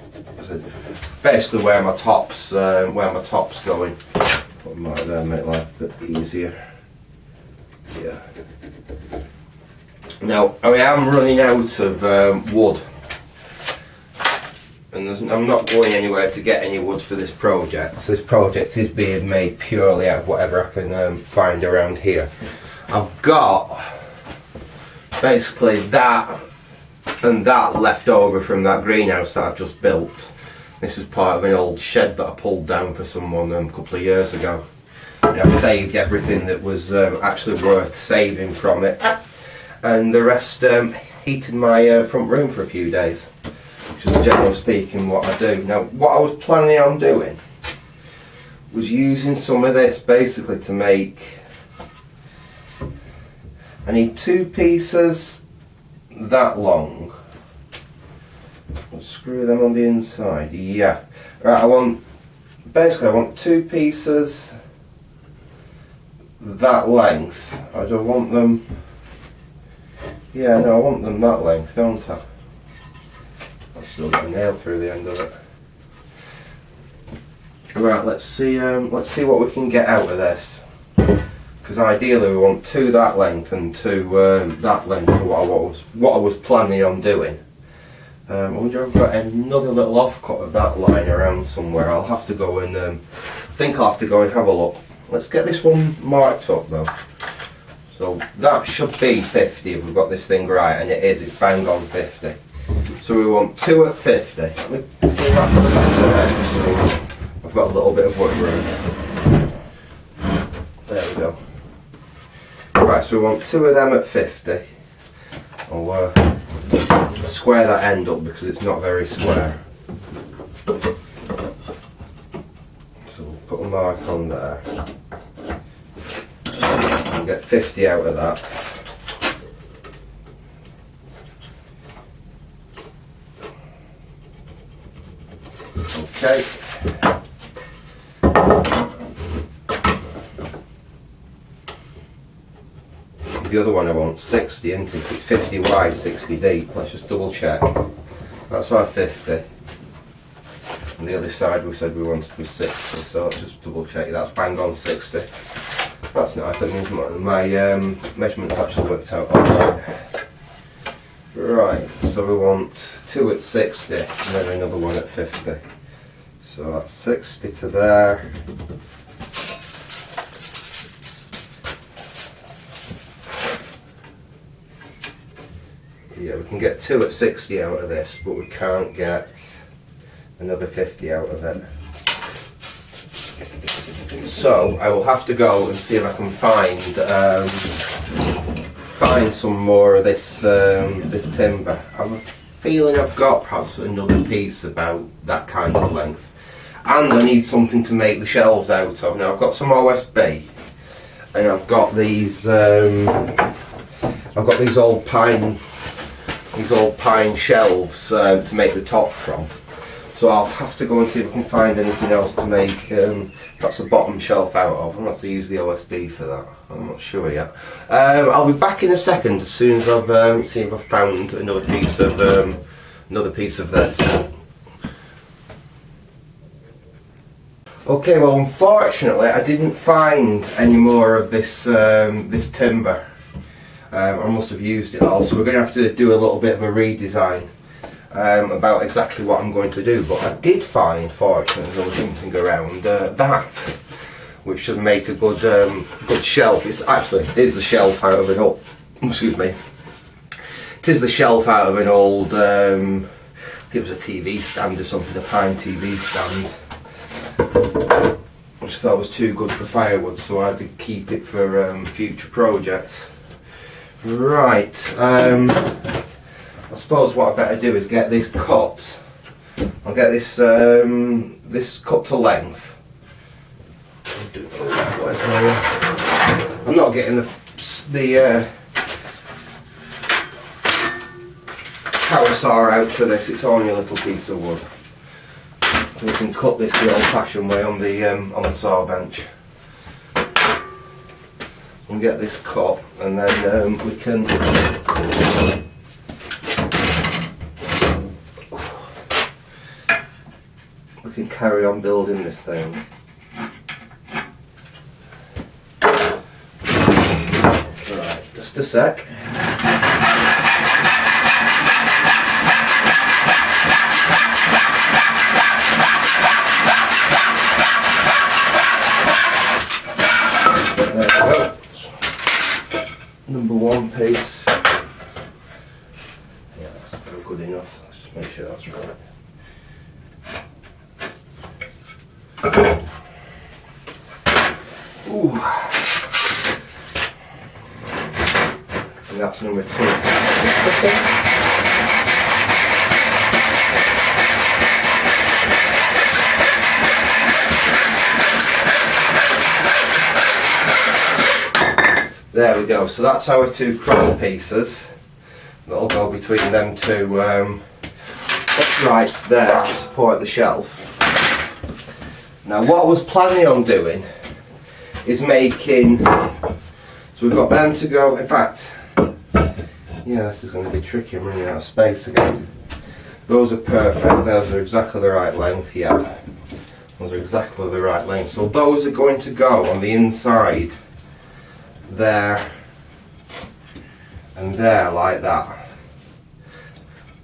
basically where my top's going. Put them right there, make life a bit easier. Yeah. Now I am running out of wood, and I'm not going anywhere to get any wood for this project. This project is being made purely out of whatever I can find around here. I've got basically that and that left over from that greenhouse that I've just built. This is part of an old shed that I pulled down for someone a couple of years ago. And I saved everything that was actually worth saving from it, and the rest heated my front room for a few days, which is generally speaking what I do. Now what I was planning on doing was using some of this basically to make, I need 2 pieces that long. I'll screw them on the inside, yeah. Right, I want 2 pieces that length. I don't want them, yeah, no, I want them that length, don't I? I've still got a nail through the end of it. Right, let's see what we can get out of this. Because ideally we want 2 that length and 2 that length for what I was planning on doing. I wonder if I've got another little offcut of that line around somewhere. I'll have to go and I think I'll have to go and have a look. Let's get this one marked up though. So that should be 50 if we've got this thing right, and it is, it's bang on 50. So we want 2 at 50. Let me pull that to the back so I've got a little bit of wood room. There we go. Right, so we want 2 of them at 50. I'll square that end up because it's not very square. So we'll put a mark on there. And get 50 out of that. Okay. The other one I want 60, isn't it? It's 50 wide, 60 deep. Let's just double check. That's our 50. And the other side we said we wanted was 60, so let's just double check. That's bang on 60. That's nice, that means my measurements actually worked out alright. Right, so we want 2 at 60 and then another one at 50. So that's 60 to there. Yeah, we can get 2 at 60 out of this, but we can't get another 50 out of it. So I will have to go and see if I can find some more of this this timber. I'm feeling I've got perhaps another piece about that kind of length, and I need something to make the shelves out of. Now I've got some OSB, and I've got these old pine shelves to make the top from. So I'll have to go and see if I can find anything else to make perhaps a bottom shelf out of. I'll have to use the OSB for that. I'm not sure yet. I'll be back in a second as soon as I've seen if I've found another piece of this. Okay, well unfortunately I didn't find any more of this this timber. I must have used it all, so we're going to have to do a little bit of a redesign about exactly what I'm going to do. But I did find, fortunately, as I was jumping around, that, which should make a good good shelf. It is the shelf out of an old, excuse me, it is the shelf out of an old, I think it was a TV stand or something, a pine TV stand, which I thought was too good for firewood, so I had to keep it for future projects. Right, I suppose what I better do is get this cut. I'll get this this cut to length. I'm not getting the power saw out for this. It's only a little piece of wood. So we can cut this the old-fashioned way on the saw bench. And get this cut, and then we can carry on building this thing. Right, just a sec. There we go. Number one piece. Yeah, that's about good enough. Let's just make sure that's right. Ooh. And that's number 2. There we go, so that's our 2 cross pieces. That'll go between them 2 uprights there to support the shelf. Now what I was planning on doing is making, so we've got them to go, in fact, yeah, this is going to be tricky, I'm running out of space again. Those are perfect, those are exactly the right length, yeah. Those are exactly the right length. So those are going to go on the inside, there and there, like that.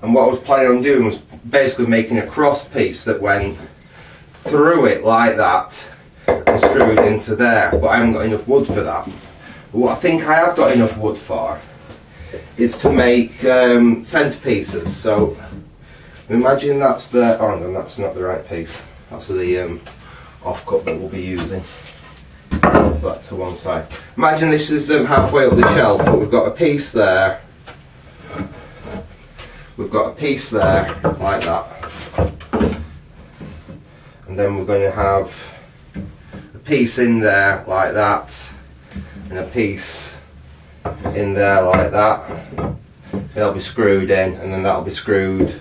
And what I was planning on doing was basically making a cross piece that went through it like that and screwed into there, but I haven't got enough wood for that. But what I think I have got enough wood for is to make centerpieces. So imagine that's the, oh no, that's not the right piece, that's the offcut that we'll be using. Move that to one side. Imagine this is halfway up the shelf, but we've got a piece there, we've got a piece there like that, and then we're going to have a piece in there like that, and a piece in there like that. It'll be screwed in, and then that'll be screwed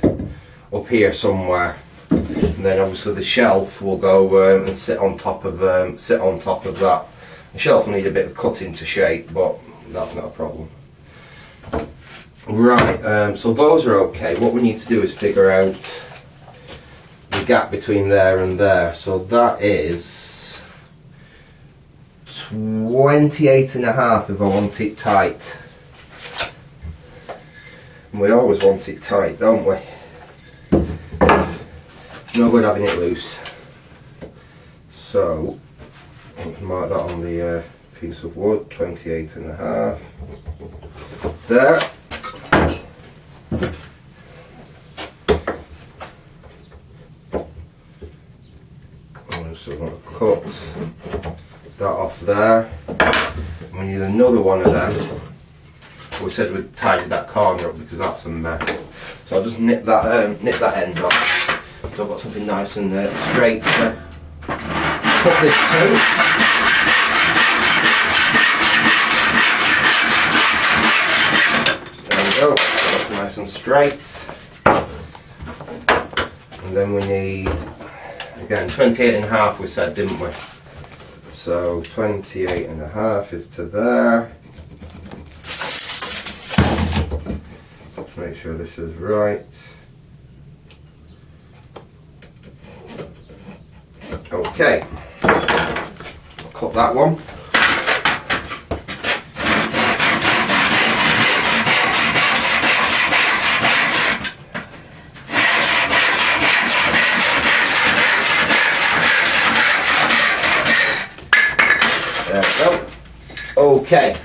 up here somewhere, and then obviously the shelf will go and sit on top of that. The shelf will need a bit of cutting to shape, but that's not a problem. Right, so those are okay. What we need to do is figure out the gap between there and there. So that is 28.5 if I want it tight. And we always want it tight, don't we? No good having it loose. So mark that on the piece of wood, 28.5. There. So I'm going to cut that off there. And we need another one of them. We said we'd tidy that corner up because that's a mess. So I'll just nip that end off. So I've got something nice and straight to cut this to. There we go, that's nice and straight. And then we need, again, 28.5 we said, didn't we? So 28.5 is to there. Let's make sure this is right. Okay, I'll cut that one. Okay,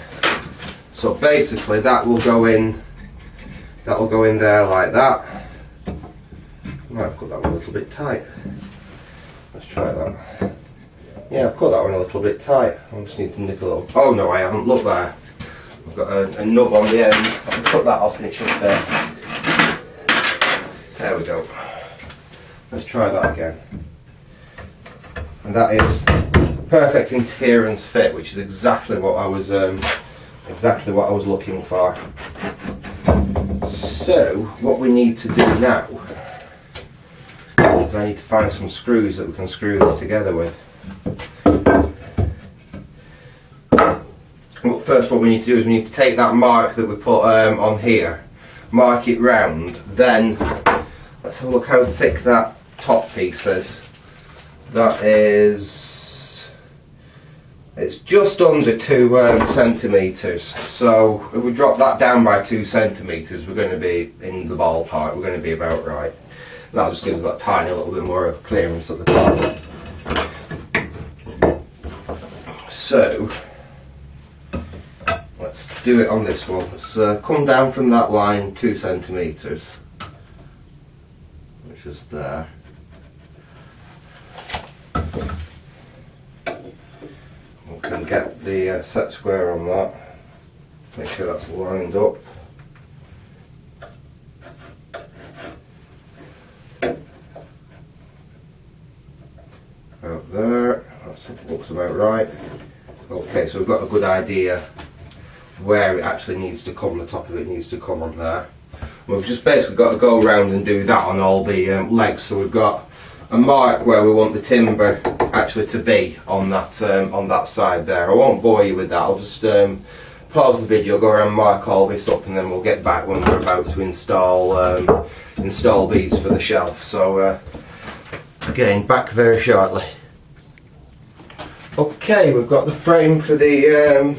so basically that will go in. That'll go in there like that. Might have cut that one a little bit tight. Let's try that. Yeah, I've cut that one a little bit tight. I just need to nick a little. Oh no, I haven't. Look there. I've got a nub on the end. I can cut that off and it should fit. There we go. Let's try that again. And that is perfect interference fit, which is exactly what I was looking for. So what we need to do now is I need to find some screws that we can screw this together with. But first what we need to do is we need to take that mark that we put on here, mark it round, then let's have a look how thick that top piece is. That is, it's just under 2 centimetres, so if we drop that down by 2 centimetres we're going to be in the ballpark, we're going to be about right. That just gives that tiny little bit more clearance at the top. So let's do it on this one. Let's come down from that line 2 centimetres, which is there. We can get the set square on that, make sure that's lined up. About there, that looks about right. Okay, so we've got a good idea where it actually needs to come, the top of it needs to come on there. We've just basically got to go around and do that on all the legs, so we've got a mark where we want the timber actually to be on that side there. I won't bore you with that, I'll just pause the video, go around and mark all this up, and then we'll get back when we're about to install these for the shelf. So again, back very shortly. Okay, we've got the frame for the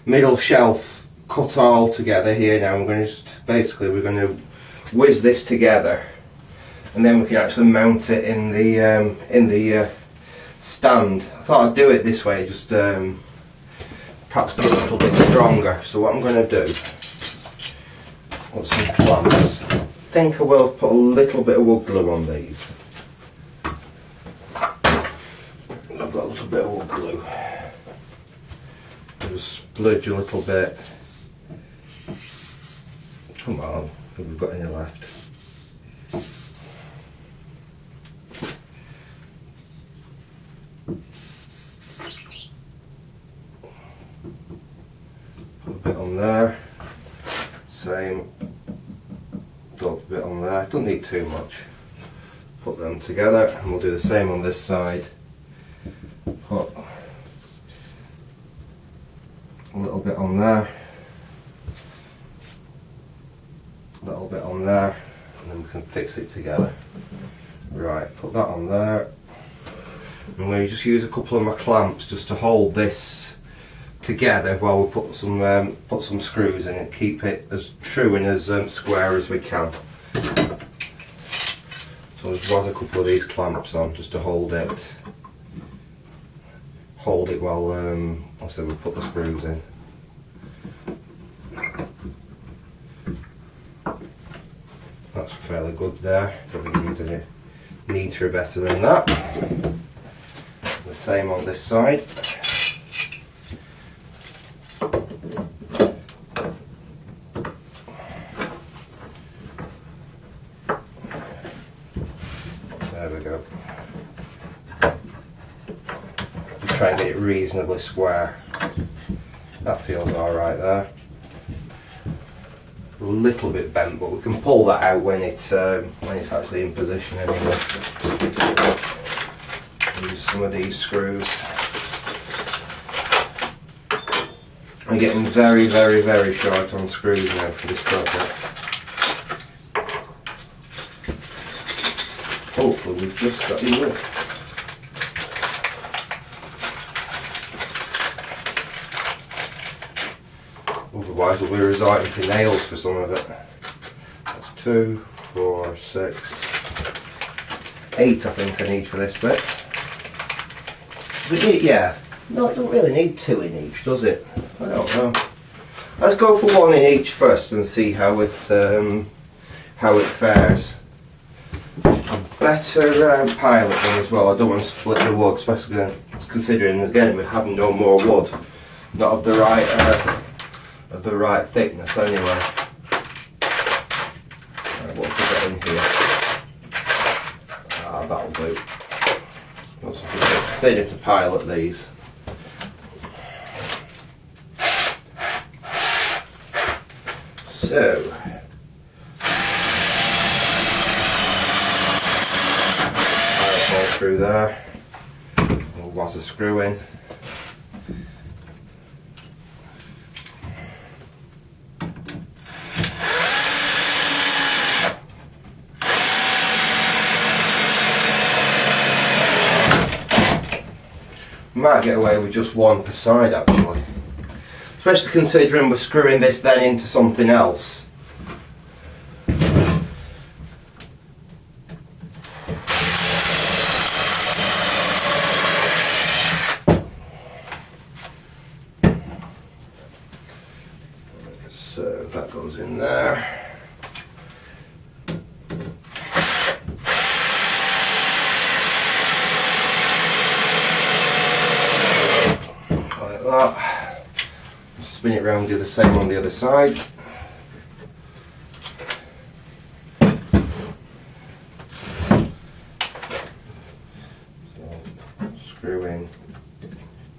middle shelf cut all together here now. I'm going to we're going to whiz this together, and then we can actually mount it in the stand. I thought I'd do it this way, just perhaps be a little bit stronger. So what I'm going to do, put some clamps. I think I will put a little bit of wood glue on these. I've got a little bit of wood glue. Just splurge a little bit. Come on, if we've got any left. Put a bit on there. Same. Drop a bit on there. Don't need too much. Put them together, and we'll do the same on this side. Put a little bit on there, a little bit on there, and then we can fix it together. Right, put that on there. I'm going to just use a couple of my clamps just to hold this together while we put some screws in it, keep it as true and as square as we can. So I'll just whack a couple of these clamps on just to hold it while also we'll put the screws in. That's fairly good there. Don't think it needs any neater or better than that. The same on this side. There we go. Just try and get it reasonably square. That feels alright there. A little bit bent, but we can pull that out when it's actually in position anyway. Use some of these screws. I'm getting very, very, very short on screws now for this project. Hopefully we've just got enough. Otherwise we'll be resorting to nails for some of it. That's 2, 4, 6, 8 I think I need for this bit. Yeah, No, it don't really need 2 in each, does it? I don't know. Let's go for 1 in each first and see how it fares. A better pilot them as well. I don't want to split the wood, especially considering again we're having no more wood, not of the right thickness anyway. Right, what have we got in here? Ah, that'll do. Got something a bit thinner to pilot these. So, pilot all through there. We'll was a screw in. Might get away with just 1 per side actually. Especially considering we're screwing this then into something else. So that goes in there. Like that. Spin it round, do the same on the other side. So, screw in.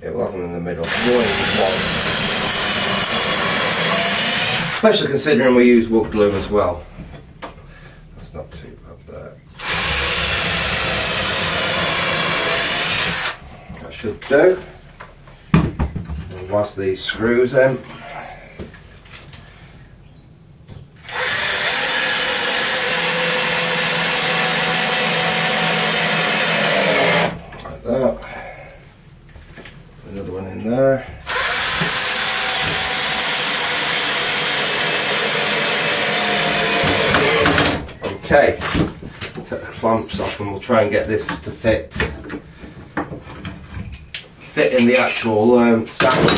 It will have them in the middle. Especially considering we use wood glue as well. That's not too bad there. That should do. Whilst these screws in. Like that. Another one in there. Okay, take the clamps off and we'll try and get this to fit in the actual stand.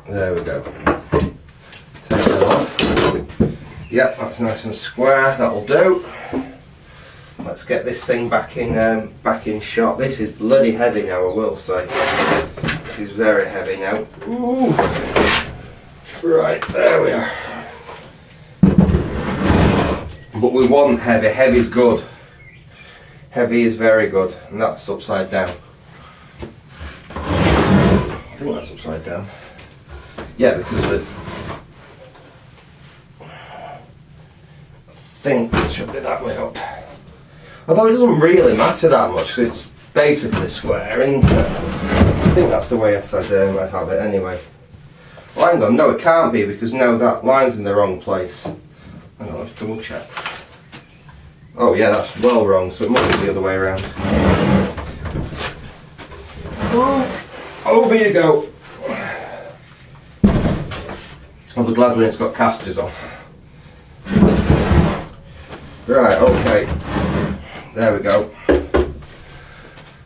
There we go. Take that off. Yep, that's nice and square. That'll do. Let's get this thing back in shot. This is bloody heavy now, I will say. It is very heavy now. Ooh. Right, there we are. But we want heavy. Heavy's good. Heavy is very good, and that's upside down. I think that's upside down. Yeah, because there's... I think it should be that way up. Although it doesn't really matter that much, because it's basically square, isn't it? I think that's the way I'd have it anyway. Well, hang on, no it can't be, because now that line's in the wrong place. Hang on, let's double check. Oh yeah, that's well wrong, so it must be the other way around. Oh, over you go. I'll be glad when it's got casters on. Right, okay. There we go.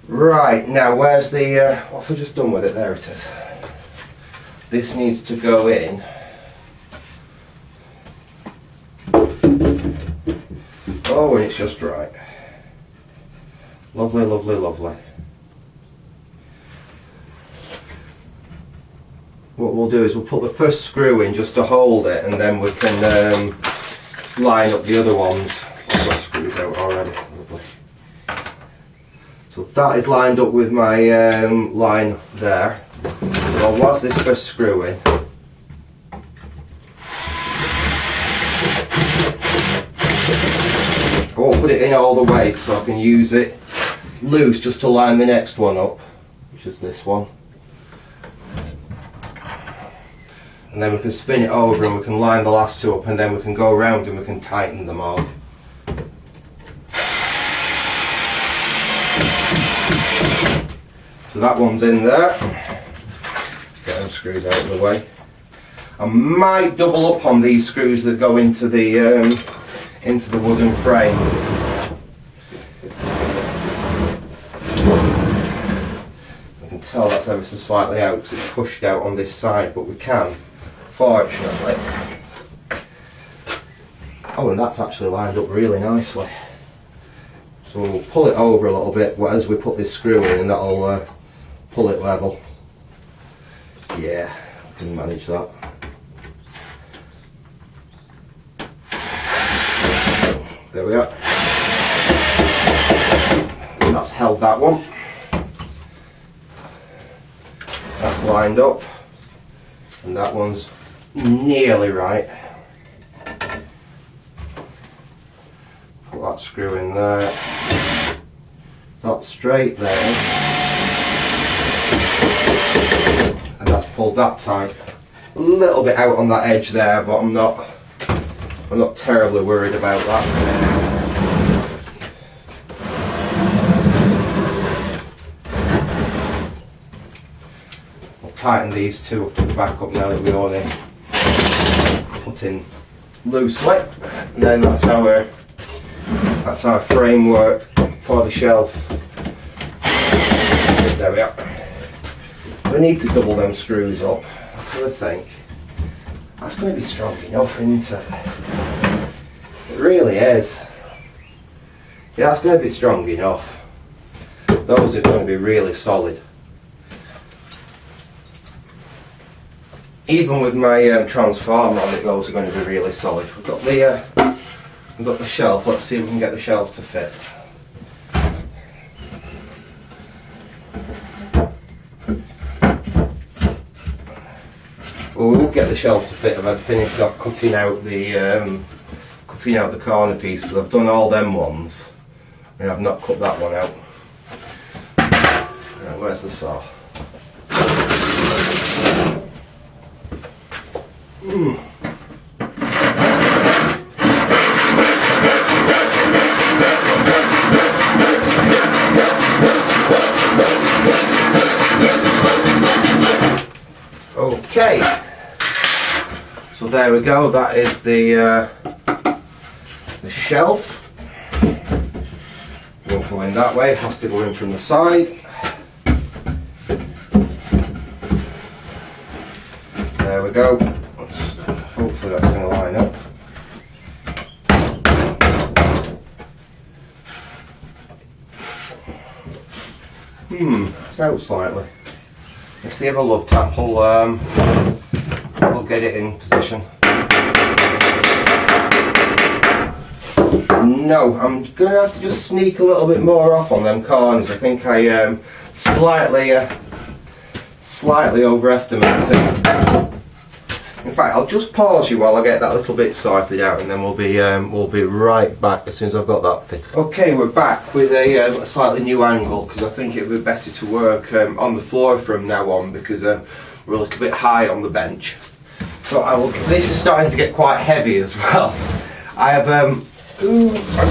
Right, now where's the... what have I just done with it? There it is. This needs to go in. Oh, and it's just right. Lovely, lovely, lovely. What we'll do is we'll put the first screw in just to hold it, and then we can line up the other ones. I've got screws out already. Lovely. So that is lined up with my line there. So whilst this first screw in, I won't put it in all the way so I can use it loose just to line the next one up, which is this one. And then we can spin it over and we can line the last two up, and then we can go around and we can tighten them all. So that one's in there. Get them screws out of the way. I might double up on these screws that go into the wooden frame. tell that's ever so slightly out because it's pushed out on this side, but we can, fortunately. Oh, and that's actually lined up really nicely. So we'll pull it over a little bit as we put this screw in, and that'll pull it level. Yeah, I can manage that. There we are. And that's held that one. That's lined up. And that one's nearly right. Put that screw in there. That's straight there. And that's pulled that tight. A little bit out on that edge there, but I'm not terribly worried about that. I'll tighten these two up at the back up now that we only put in loosely. And then that's our framework for the shelf. There we are. We need to double them screws up. That's what I think. That's going to be strong enough, isn't it? It really is. Yeah, that's going to be strong enough. Those are going to be really solid. Even with my transformer on it, those are going to be really solid. We've got the shelf. Let's see if we can get the shelf to fit. Well, we will get the shelf to fit if I'd finished off cutting out the corner pieces. I've done all them ones, and I've not cut that one out. Right, where's the saw? Okay, so there we go. That is the shelf. Won't go in that way. It has to go in from the side. There we go. Hopefully that's going to line up. It's out slightly. Let's see if a love tap will get it in position. No, I'm going to have to just sneak a little bit more off on them corners. I think I slightly overestimated. In fact, I'll just pause you while I get that little bit sorted out, and then we'll be right back as soon as I've got that fitted. Okay, we're back with a slightly new angle, because I think it would be better to work on the floor from now on, because we're a little bit high on the bench. So this is starting to get quite heavy as well. I have hang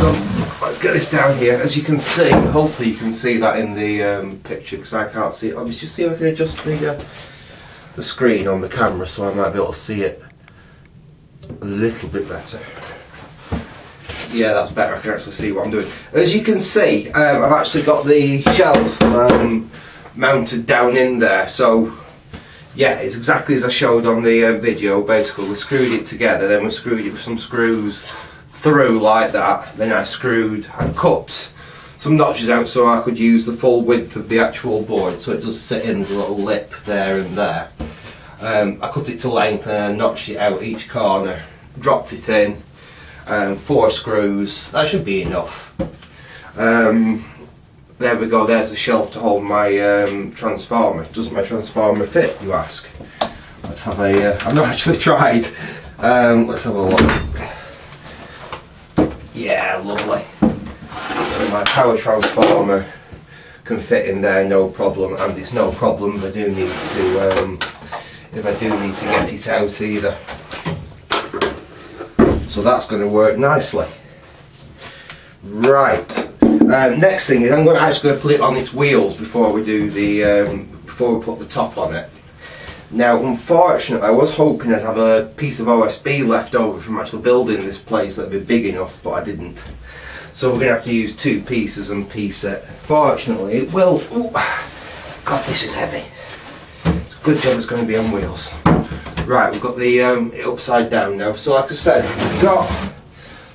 on, let's get this down here. As you can see, hopefully you can see that in the picture, because I can't see it. Let me just see if I can adjust the screen on the camera so I might be able to see it a little bit better. Yeah, that's better. I can actually see what I'm doing. As you can see, I've actually got the shelf mounted down in there. So yeah, it's exactly as I showed on the video. Basically, we screwed it together, then we screwed it with some screws through like that. Then I cut some notches out so I could use the full width of the actual board, so it does sit in the little lip there and there. I cut it to length and I notched it out each corner, dropped it in, 4 screws, that should be enough. There we go, there's the shelf to hold my transformer. Doesn't my transformer fit, you ask? Let's have I've not actually tried. Let's have a look. Yeah, lovely. So my power transformer can fit in there, no problem, and it's no problem if I do need to get it out either. So that's going to work nicely. Right. Next thing is I'm actually going to put it on its wheels before we do before we put the top on it. Now, unfortunately, I was hoping I'd have a piece of OSB left over from actually building this place that'd be big enough, but I didn't. So we're going to have to use 2 pieces and piece it. Fortunately, it will God, this is heavy. It's a good job it's going to be on wheels. Right, we've got the it upside down now. So like I said, we've got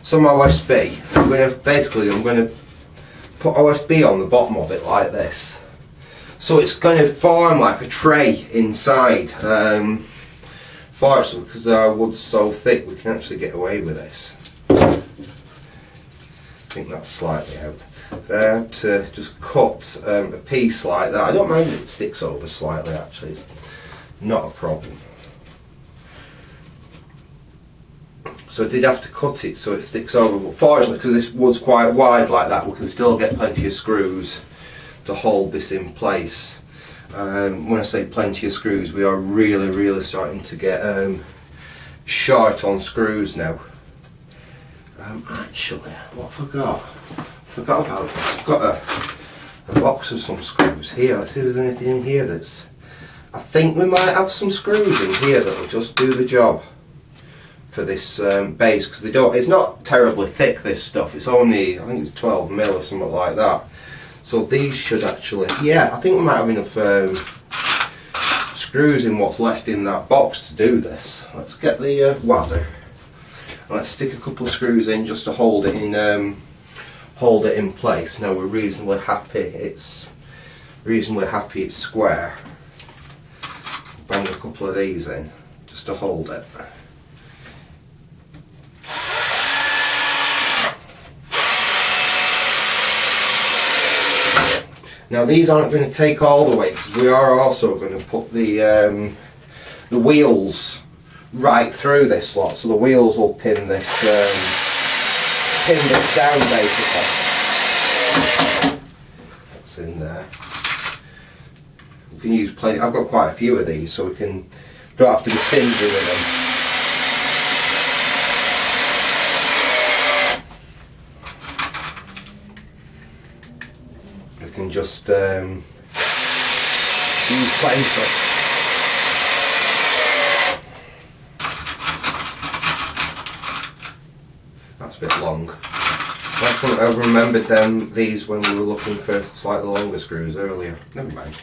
some OSB. I'm going to put OSB on the bottom of it like this. So it's going to form like a tray inside. Fortunately, because our wood's so thick, we can actually get away with this. I think that's slightly out. There to just cut a piece like that. I don't mind if it sticks over slightly, actually. It's not a problem. So I did have to cut it so it sticks over, but fortunately, because this wood's quite wide like that, we can still get plenty of screws to hold this in place. When I say plenty of screws, we are really starting to get short on screws now. Actually, what I forgot about this. I've got a box of some screws here. Let's see if there's anything in here that's... I think we might have some screws in here that'll just do the job for this base, because they don't... It's not terribly thick, this stuff. It's only, I think it's 12 mil or something like that. So these should actually... Yeah, I think we might have enough screws in what's left in that box to do this. Let's get the wazzer. Let's stick a couple of screws in just to hold it in place. Now we're reasonably happy it's square. Bang a couple of these in just to hold it. Now these aren't going to take all the way, because we are also going to put the wheels right through this slot, so the wheels will pin this down basically. That's in there. We can use plenty. I've got quite a few of these, so we don't have to be stingy with them. We can just use plenty. That's a bit long. I couldn't have remembered these when we were looking for slightly longer screws earlier. Never mind.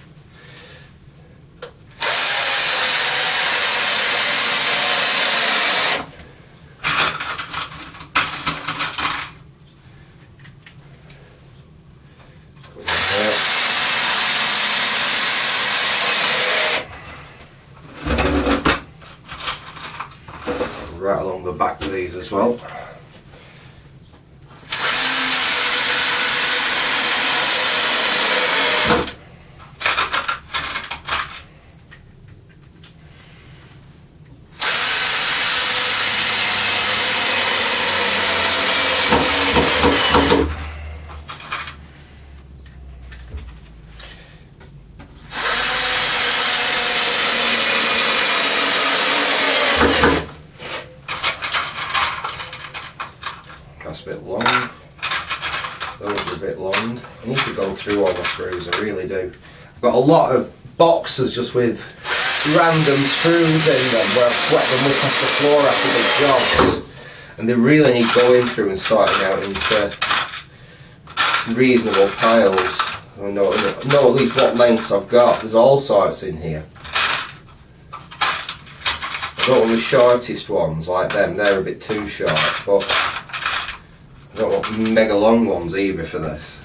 Right along the back of these as well. That's a bit long. Those are a bit long. I need to go through all the screws, I really do. I've got a lot of boxes just with random screws in them where I've swept them up off the floor after big jobs, and they really need going through and sorting out into reasonable piles. I know at least what lengths I've got. There's all sorts in here. I don't want the shortest ones like them, they're a bit too short, but I don't want mega long ones either for this.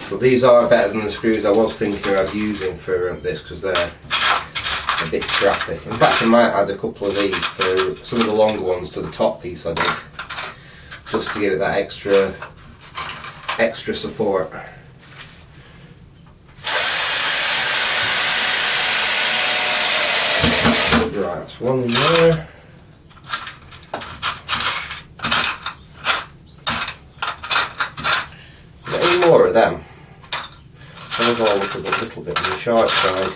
But these are better than the screws I was thinking of using for this, because they're a bit crappy. In fact, I might add a couple of these for some of the longer ones to the top piece I did, just to give it that extra support. Right, that's one in there. Got any more of them? Those all look a little bit on the short side.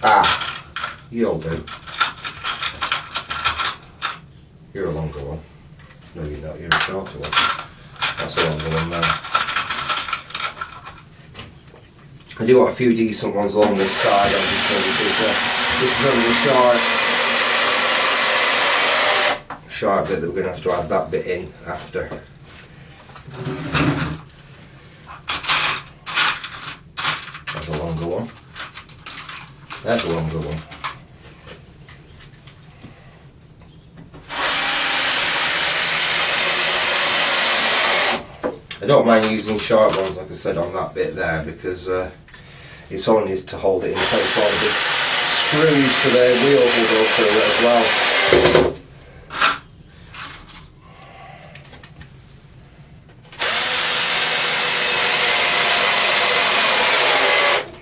Ah, you'll do. You're a longer one. No, you're not. You're a shorter one. That's a longer one there. I do want a few decent ones along this side, obviously, because this is only a sharp bit that we're going to have to add that bit in after. There's a longer one. There's a longer one. I don't mind using sharp ones, like I said, on that bit there, because it's only to hold it in place while the screws to the wheels will go through it as well.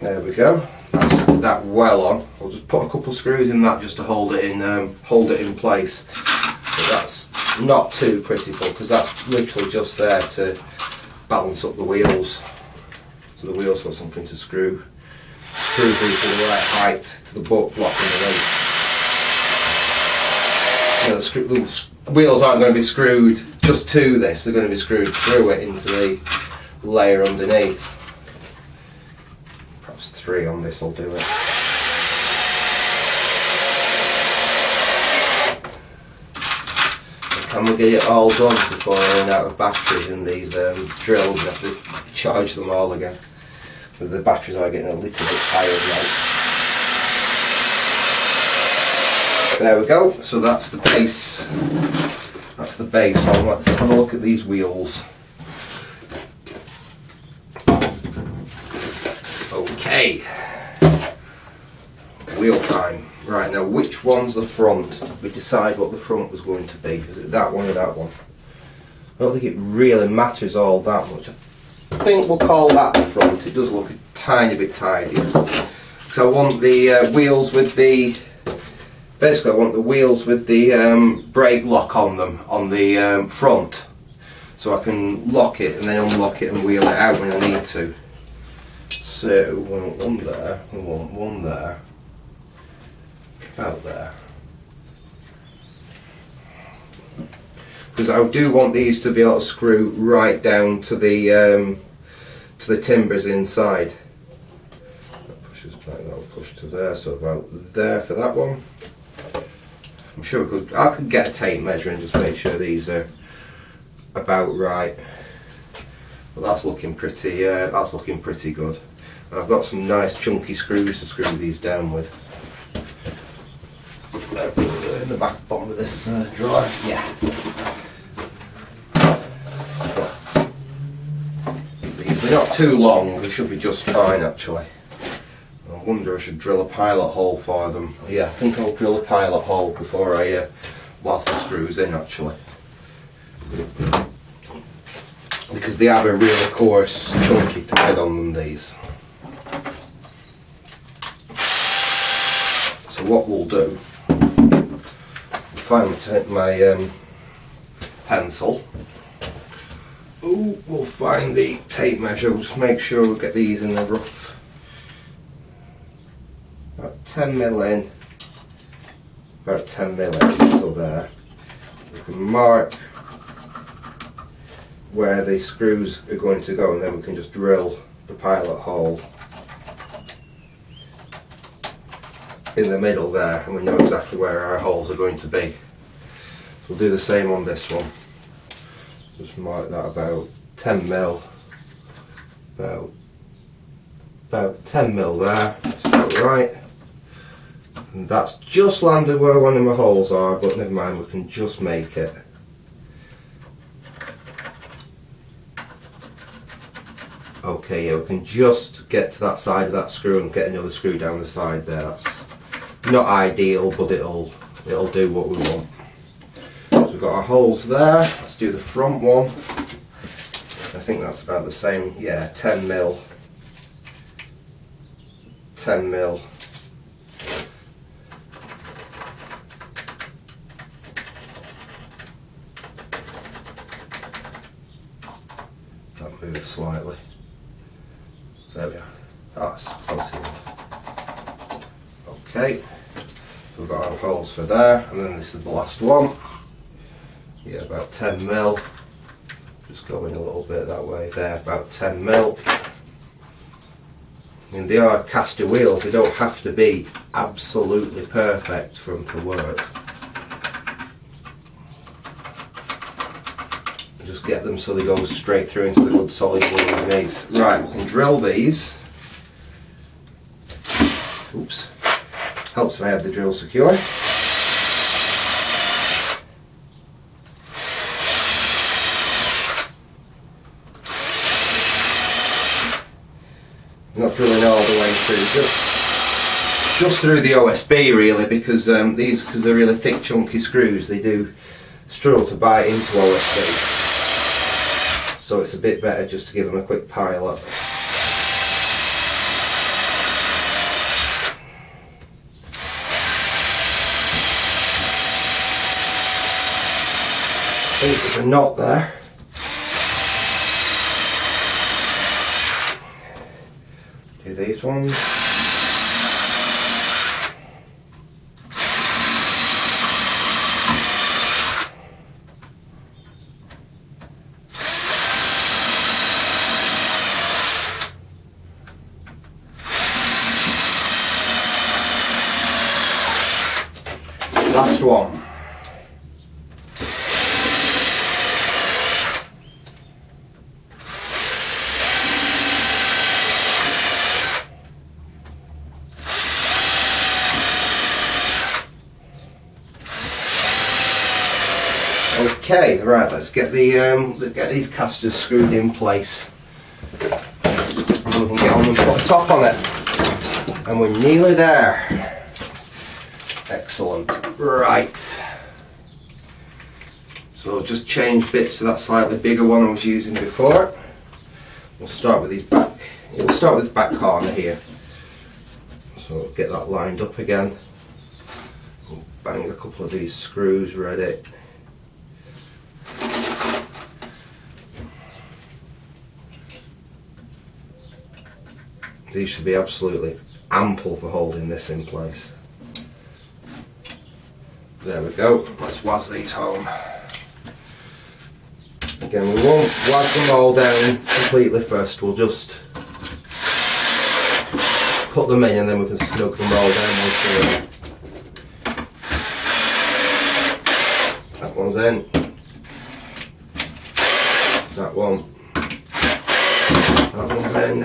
There we go. That's that well on. I'll just put a couple of screws in that just to hold it in place. But that's not too critical, because that's literally just there to balance up the wheels, so the wheels got something to screw through to the right height to the butt block underneath. The wheels aren't going to be screwed just to this, they're going to be screwed through it into the layer underneath. Perhaps 3 on this will do it. And we'll get it all done before I run out of batteries in these drills. We have to charge them all again. But the batteries are getting a little bit tired now. There we go. So that's the base. That's the base. So let's have a look at these wheels. Okay. Wheel time. Right, now which one's the front? We decide what the front was going to be. Is it that one or that one? I don't think it really matters all that much. I think we'll call that the front. It does look a tiny bit tidy. So I want the wheels with the... Basically I want the wheels with the brake lock on them, on the front. So I can lock it and then unlock it and wheel it out when I need to. So we want one there, we want one there. Out there, because I do want these to be able to screw right down to the timbers inside. That pushes back, that'll push to there, so about there for that one. I'm sure I could get a tape measure and just make sure these are about right. But that's looking pretty good. And I've got some nice chunky screws to screw these down with. In the back bottom of this drawer, yeah. These are not too long, they should be just fine actually. I wonder if I should drill a pilot hole for them. Yeah, I think I'll drill a pilot hole before I whilst the screws in actually. Because they have a really coarse, chunky thread on them, these. So what we'll do, find my pencil. Ooh, we'll find the tape measure. We'll just make sure we get these in the rough. About 10mm in. About 10mm in, so there. We can mark where the screws are going to go, and then we can just drill the pilot hole in the middle there, and we know exactly where our holes are going to be. So we'll do the same on this one. Just mark that about 10mm, about 10mm there, that's about right. And that's just landed where one of my holes are, but never mind, we can just make it. Okay, yeah, we can just get to that side of that screw and get another screw down the side there. That's not ideal, but it'll do what we want. So we've got our holes there. Let's do the front one. I think that's about the same. Yeah, 10mm. 10mm. That moves slightly. There we are. That's close enough. Okay. So we've got our holes for there, and then this is the last one. Yeah, about 10mm. Just going a little bit that way there, about 10mm. I mean, they are caster wheels, they don't have to be absolutely perfect for them to work. just get them so they go straight through into the good solid wood underneath. Right, we can drill these. Oops. Helps if I have the drill secure. Not drilling all the way through, just through the OSB really, because because they're really thick chunky screws, they do struggle to bite into OSB. So it's a bit better just to give them a quick pilot. I think there's a knot there. Do these ones. Last one. Okay, right, let's get these casters screwed in place. And we can get on and put a top on it. And we're nearly there. Excellent. Right. So just change bits to that slightly bigger one I was using before. We'll start with these back. We'll start with the back corner here. So get that lined up again. We'll bang a couple of these screws ready. These should be absolutely ample for holding this in place. There we go, let's waz these home. Again, we won't waz them all down completely first, we'll just put them in and then we can snug them all down once they're in. That one's in. That one. That one's in.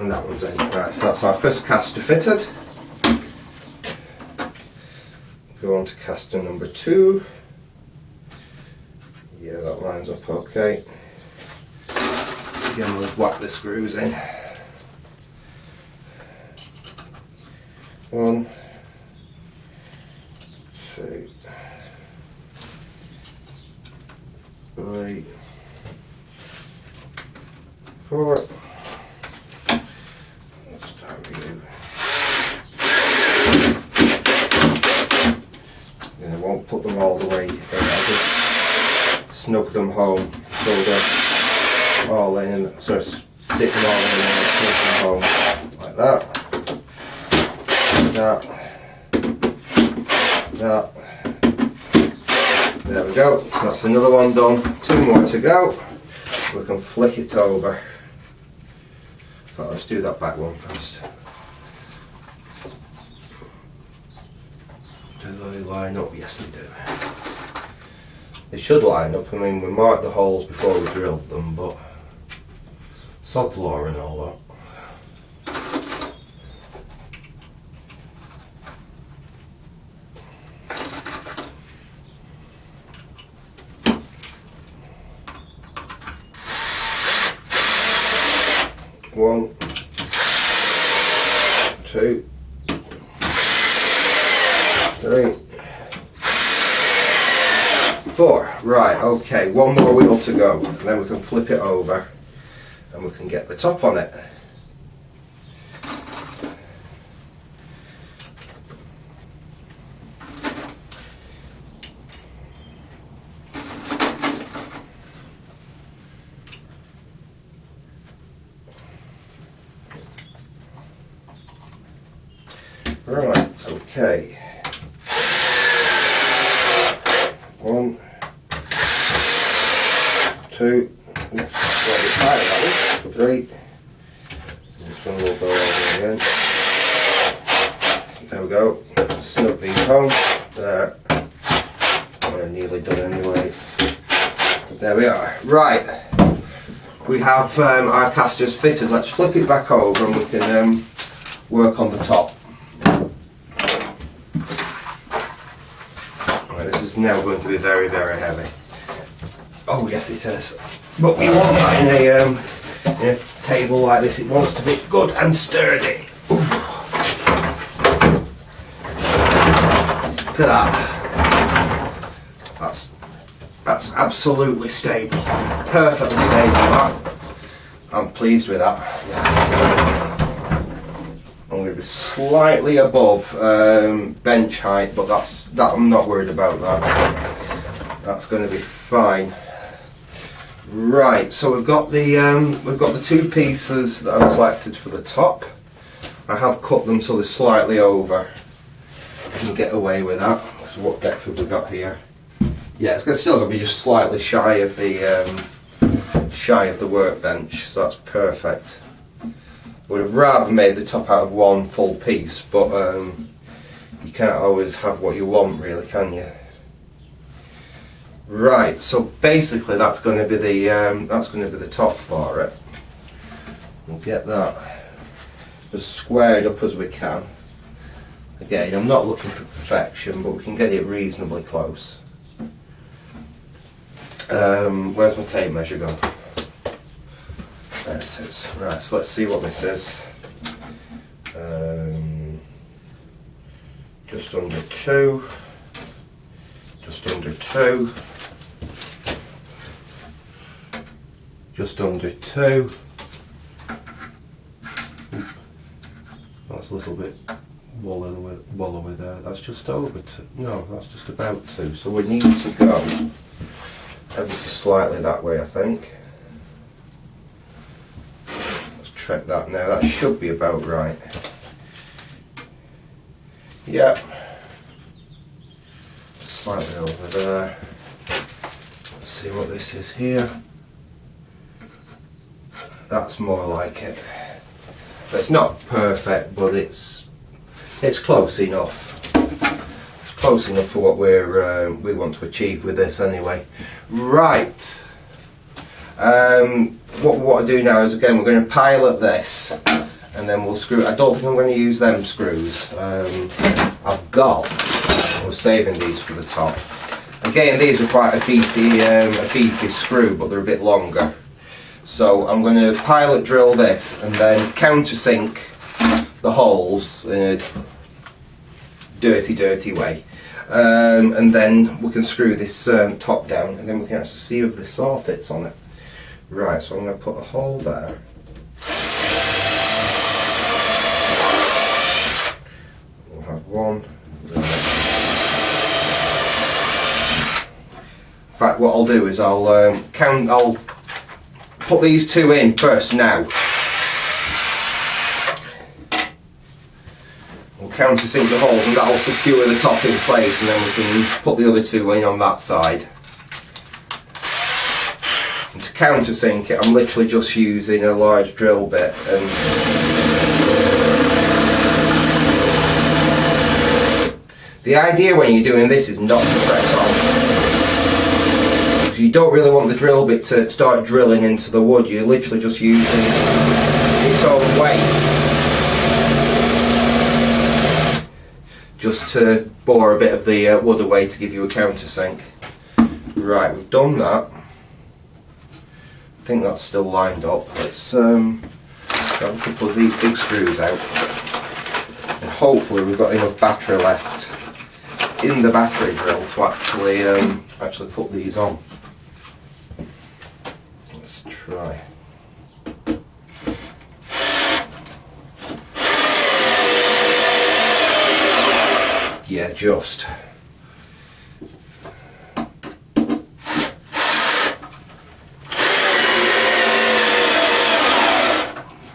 And that one's in. Right, so that's our first caster fitted. Go on to caster number 2. Yeah, that lines up okay. Again, we'll whack the screws in. 1, 2, 3, 4. Let's start with you. And I won't put them all the way in, I'll just snug them home so they're all in, and sort of stick them all in and snug them home like that. That. There we go, so that's another one done. 2 more to go. We can flick it over. But let's do that back one first. Do they line up? Yes they do. They should line up. I mean, we marked the holes before we drilled them, but sod law and all that. One, 2, 3, 4. Right, okay, one more wheel to go, and then we can flip it over and we can get the top on it. Right, okay. 1, 2, 3. This one will go over again. There we go. Snug these home. There. We're nearly done anyway. There we are. Right, we have our casters fitted. Let's flip it back over and we can work on the top. Right, this is now going to be very, very heavy. Oh yes it is. But we want that in a table like this. It wants to be good and sturdy. Ooh. Look at that. That's absolutely stable. Perfectly stable, that. I'm pleased with that. Yeah. I'm going to be slightly above bench height, but that I'm not worried about that. That's going to be fine. Right, so we've got the two pieces that I've selected for the top. I have cut them so they're slightly over. I can get away with that. So what depth have we got here? Yeah, it's still going to be just slightly shy of the workbench, so that's perfect. Would have rather made the top out of one full piece, but you can't always have what you want, really, can you? Right, so basically that's going to be the top for it. We'll get that as squared up as we can. Again, I'm not looking for perfection, but we can get it reasonably close. Where's my tape measure gone? There it is. Right, so let's see what this is. Just under 2. Just under 2. Just under 2. That's a little bit wallowy there. That's just over 2. No, that's just about 2. So we need to go ever so slightly that way, I think. Let's check that now. That should be about right. Yep. Slightly over there. Let's see what this is here. That's more like it. It's not perfect, but it's close enough. It's close enough for what we want to achieve with this anyway. Right. What I do now is, again, we're going to pilot this and then we'll screw. I don't think I'm going to use them screws. I was saving these for the top. Again, these are quite a beefy screw, but they're a bit longer. So I'm going to pilot drill this and then countersink the holes in a dirty way. And then we can screw this top down and then we can actually see if the saw fits on it. Right, so I'm going to put a hole there. We'll have one. In fact, what I'll do is I'll put these two in first now. We'll countersink the holes and that'll secure the top in place, and then we can put the other two in on that side. And to countersink it, I'm literally just using a large drill bit and the idea when you're doing this is not to press on. You don't really want the drill bit to start drilling into the wood. You're literally just using its own weight just to bore a bit of the wood away to give you a countersink. Right, we've done that. I think that's still lined up. Let's grab a couple of these big screws out, and hopefully we've got enough battery left in the battery drill to actually put these on. Let's try. Yeah, just.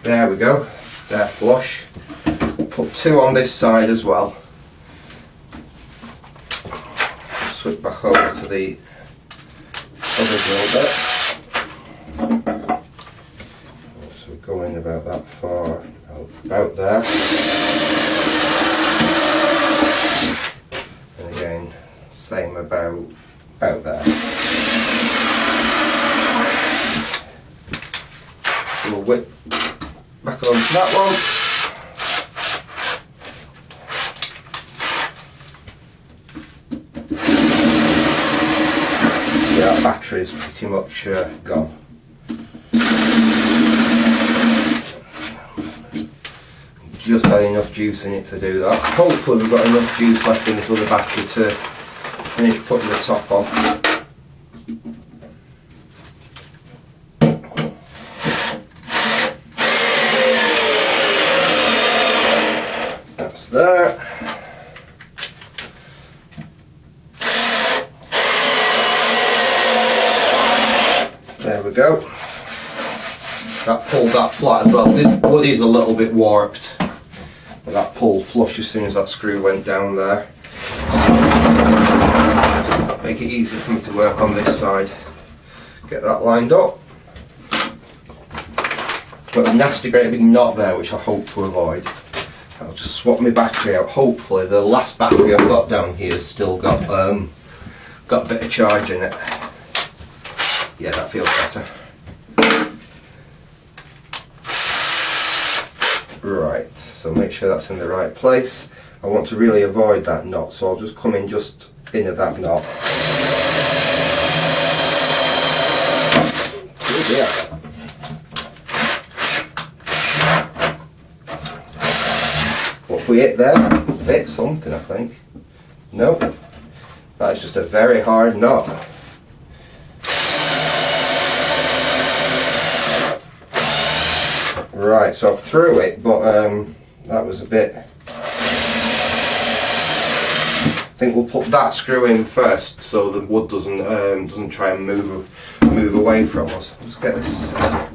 There we go. They're flush. Put two on this side as well. Switch back over to the other drill bit. So we're going about that far, about there. And again, same about there. whip back onto that one. Yeah, that battery is pretty much gone. Just had enough juice in it to do that. Hopefully we've got enough juice left in this other battery to finish putting the top on. That's there. There we go. That pulled that flat as well. This wood is a little bit warped, but that pulled flush as soon as that screw went down there. Make it easier for me to work on this side. Get that lined up. Got a nasty great big knot there which I hope to avoid. I'll just swap my battery out. Hopefully the last battery I've got down here has still got a bit of charge in it. Yeah, that feels better. Right, so make sure that's in the right place. I want to really avoid that knot, so I'll just come in just into that knot. Good, yeah. What we hit there? Hit something, I think. Nope. That's just a very hard knot. Right, so I've threw it, but that was a bit. I think we'll put that screw in first, so the wood doesn't try and move away from us. Let's get this a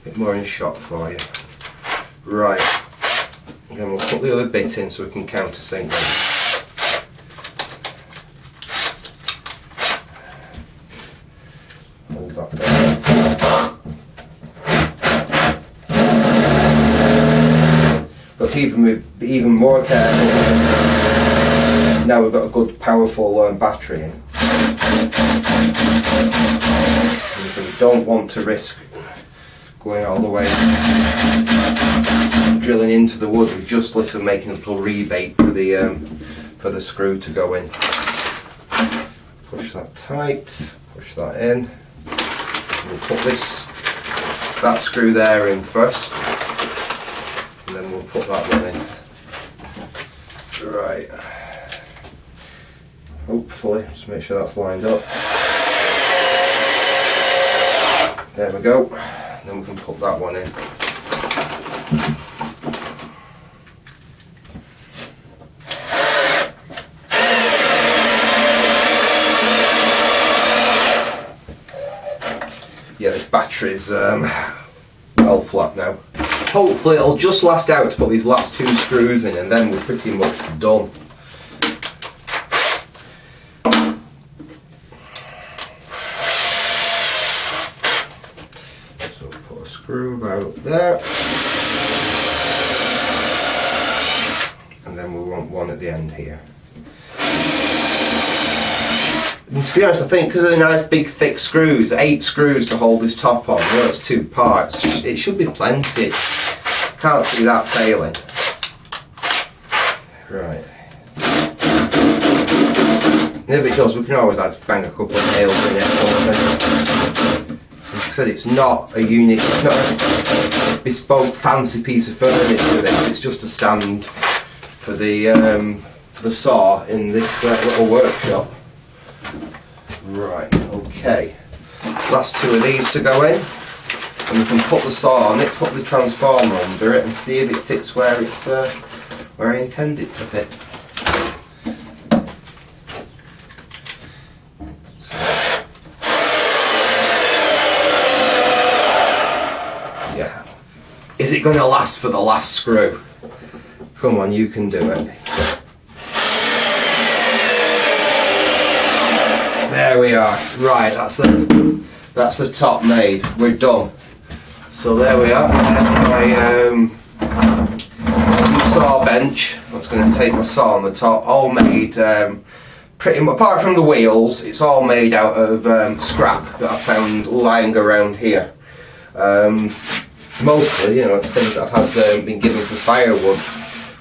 bit more in shot for you. Right, and then we'll put the other bit in so we can countersink them. Hold that there. But even more careful, now we've got a good powerful battery in. So we don't want to risk going all the way, drilling into the wood. We're just literally making a little rebate for the screw to go in. Push that tight, push that in. We'll put that screw there in first. And then we'll put that one in. Right. Hopefully, just make sure that's lined up. There we go. Then we can put that one in. Yeah, this battery's well flat now. Hopefully it'll just last out to put these last two screws in, and then we're pretty much done. So put a screw about there, and then we want one at the end here. And to be honest, I think because of the nice big thick screws, 8 screws to hold this top on, you know, it's 2 parts, it should be plenty. Can't see that failing. Right. And if it does, we can always bang a couple of nails in it. Like I said, it's not a unique, it's not a bespoke fancy piece of furniture. It's just a stand for the saw in this little workshop. Right, okay. Last 2 of these to go in, and we can put the saw on it, put the transformer under it, and see if it fits where it's where I intend it to fit. Yeah. Is it going to last for the last screw? Come on, you can do it. There we are. Right, that's the top made. We're done. So there we are. There's my new saw bench. That's going to take my saw on the top. All made, pretty much, apart from the wheels, it's all made out of scrap that I found lying around here. mostly, you know, it's things that I've had been given for firewood,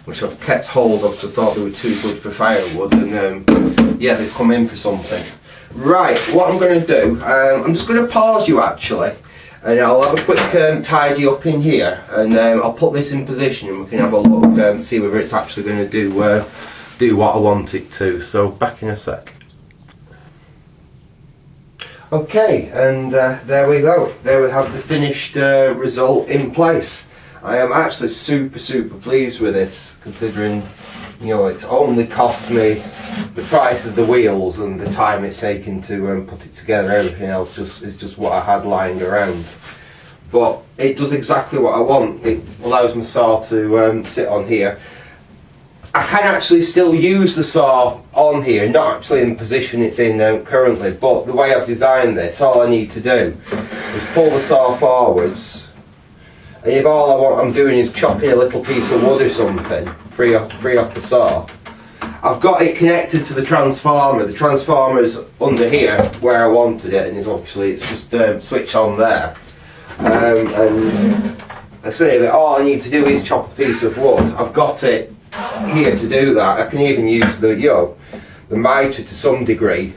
which I've kept hold of because I thought they were too good for firewood, and yeah, they've come in for something. Right, what I'm going to do, I'm just going to pause you actually, and I'll have a quick tidy up in here, and I'll put this in position and we can have a look, see whether it's actually going to do what I want it to. So back in a sec. Okay, and there we go. There we have the finished result in place. I am actually super pleased with this, considering, you know, it's only cost me the price of the wheels and the time it's taken to put it together. Everything else is just what I had lying around. But it does exactly what I want. It allows my saw to sit on here. I can actually still use the saw on here, not actually in the position it's in currently, but the way I've designed this, all I need to do is pull the saw forwards, and if all I'm doing is chopping a little piece of wood or something, free off the saw, I've got it connected to the transformer. The transformer's under here where I wanted it, and it's just switch on there. And I say that all I need to do is chop a piece of wood. I've got it here to do that. I can even use the the mitre to some degree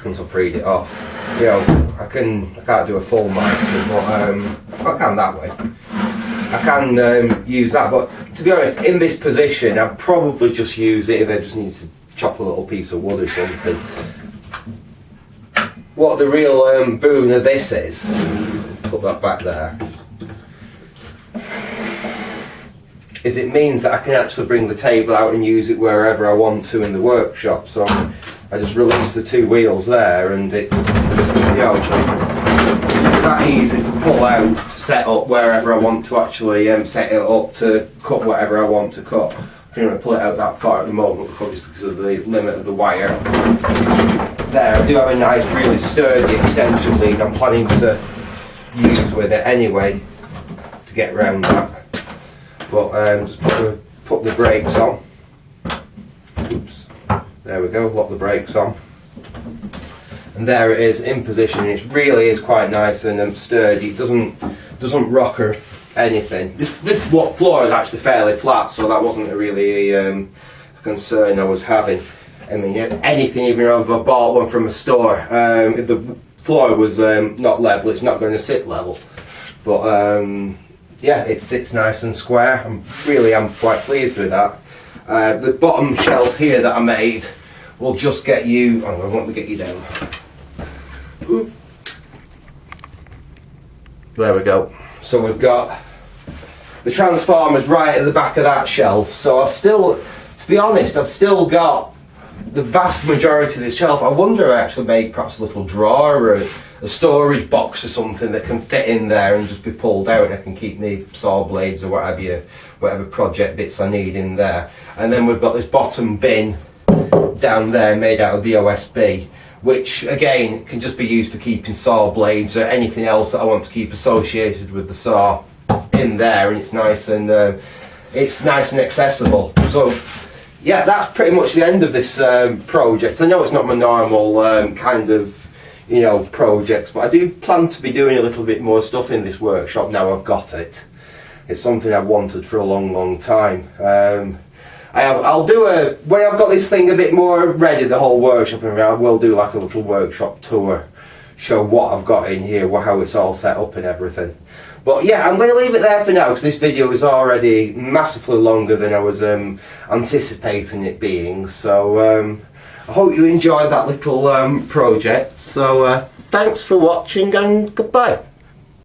once I've freed it off. I can't do a full mitre, but I can that way. I can use that, but to be honest, in this position I'd probably just use it if I just need to chop a little piece of wood or something. What the real boon of this is, put that back there, is it means that I can actually bring the table out and use it wherever I want to in the workshop. So I just release the two wheels there, and it's that easy to pull out, to set up wherever I want to actually set it up to cut whatever I want to cut. I can't even pull it out that far at the moment, obviously because of the limit of the wire. There, I do have a nice, really sturdy extension lead I'm planning to use with it anyway to get around that. But just put the brakes on. Oops. There we go, lock the brakes on. And there it is in position. It really is quite nice and sturdy. It doesn't rock or anything. This floor is actually fairly flat, so that wasn't really a concern I was having. I mean, anything, even if I bought one from a store, if the floor was not level, it's not going to sit level. But yeah, it sits nice and square. I'm quite pleased with that. The bottom shelf here that I made will just get you. Hang on, let me get you down. Oop. There we go. So we've got the transformers right at the back of that shelf. So to be honest, I've still got the vast majority of this shelf. I wonder if I actually made perhaps a little drawer or a storage box or something that can fit in there and just be pulled out, and I can keep my saw blades or whatever project bits I need in there. And then we've got this bottom bin down there made out of the OSB, which again can just be used for keeping saw blades or anything else that I want to keep associated with the saw in there, and it's nice and accessible. So yeah, that's pretty much the end of this project. I know it's not my normal kind of projects, but I do plan to be doing a little bit more stuff in this workshop now I've got it. It's something I've wanted for a long time. I'll do when I've got this thing a bit more ready, the whole workshop, and I will do like a little workshop tour, show what I've got in here, how it's all set up and everything. But yeah, I'm going to leave it there for now because this video is already massively longer than I was anticipating it being. So I hope you enjoyed that little project. So thanks for watching and goodbye.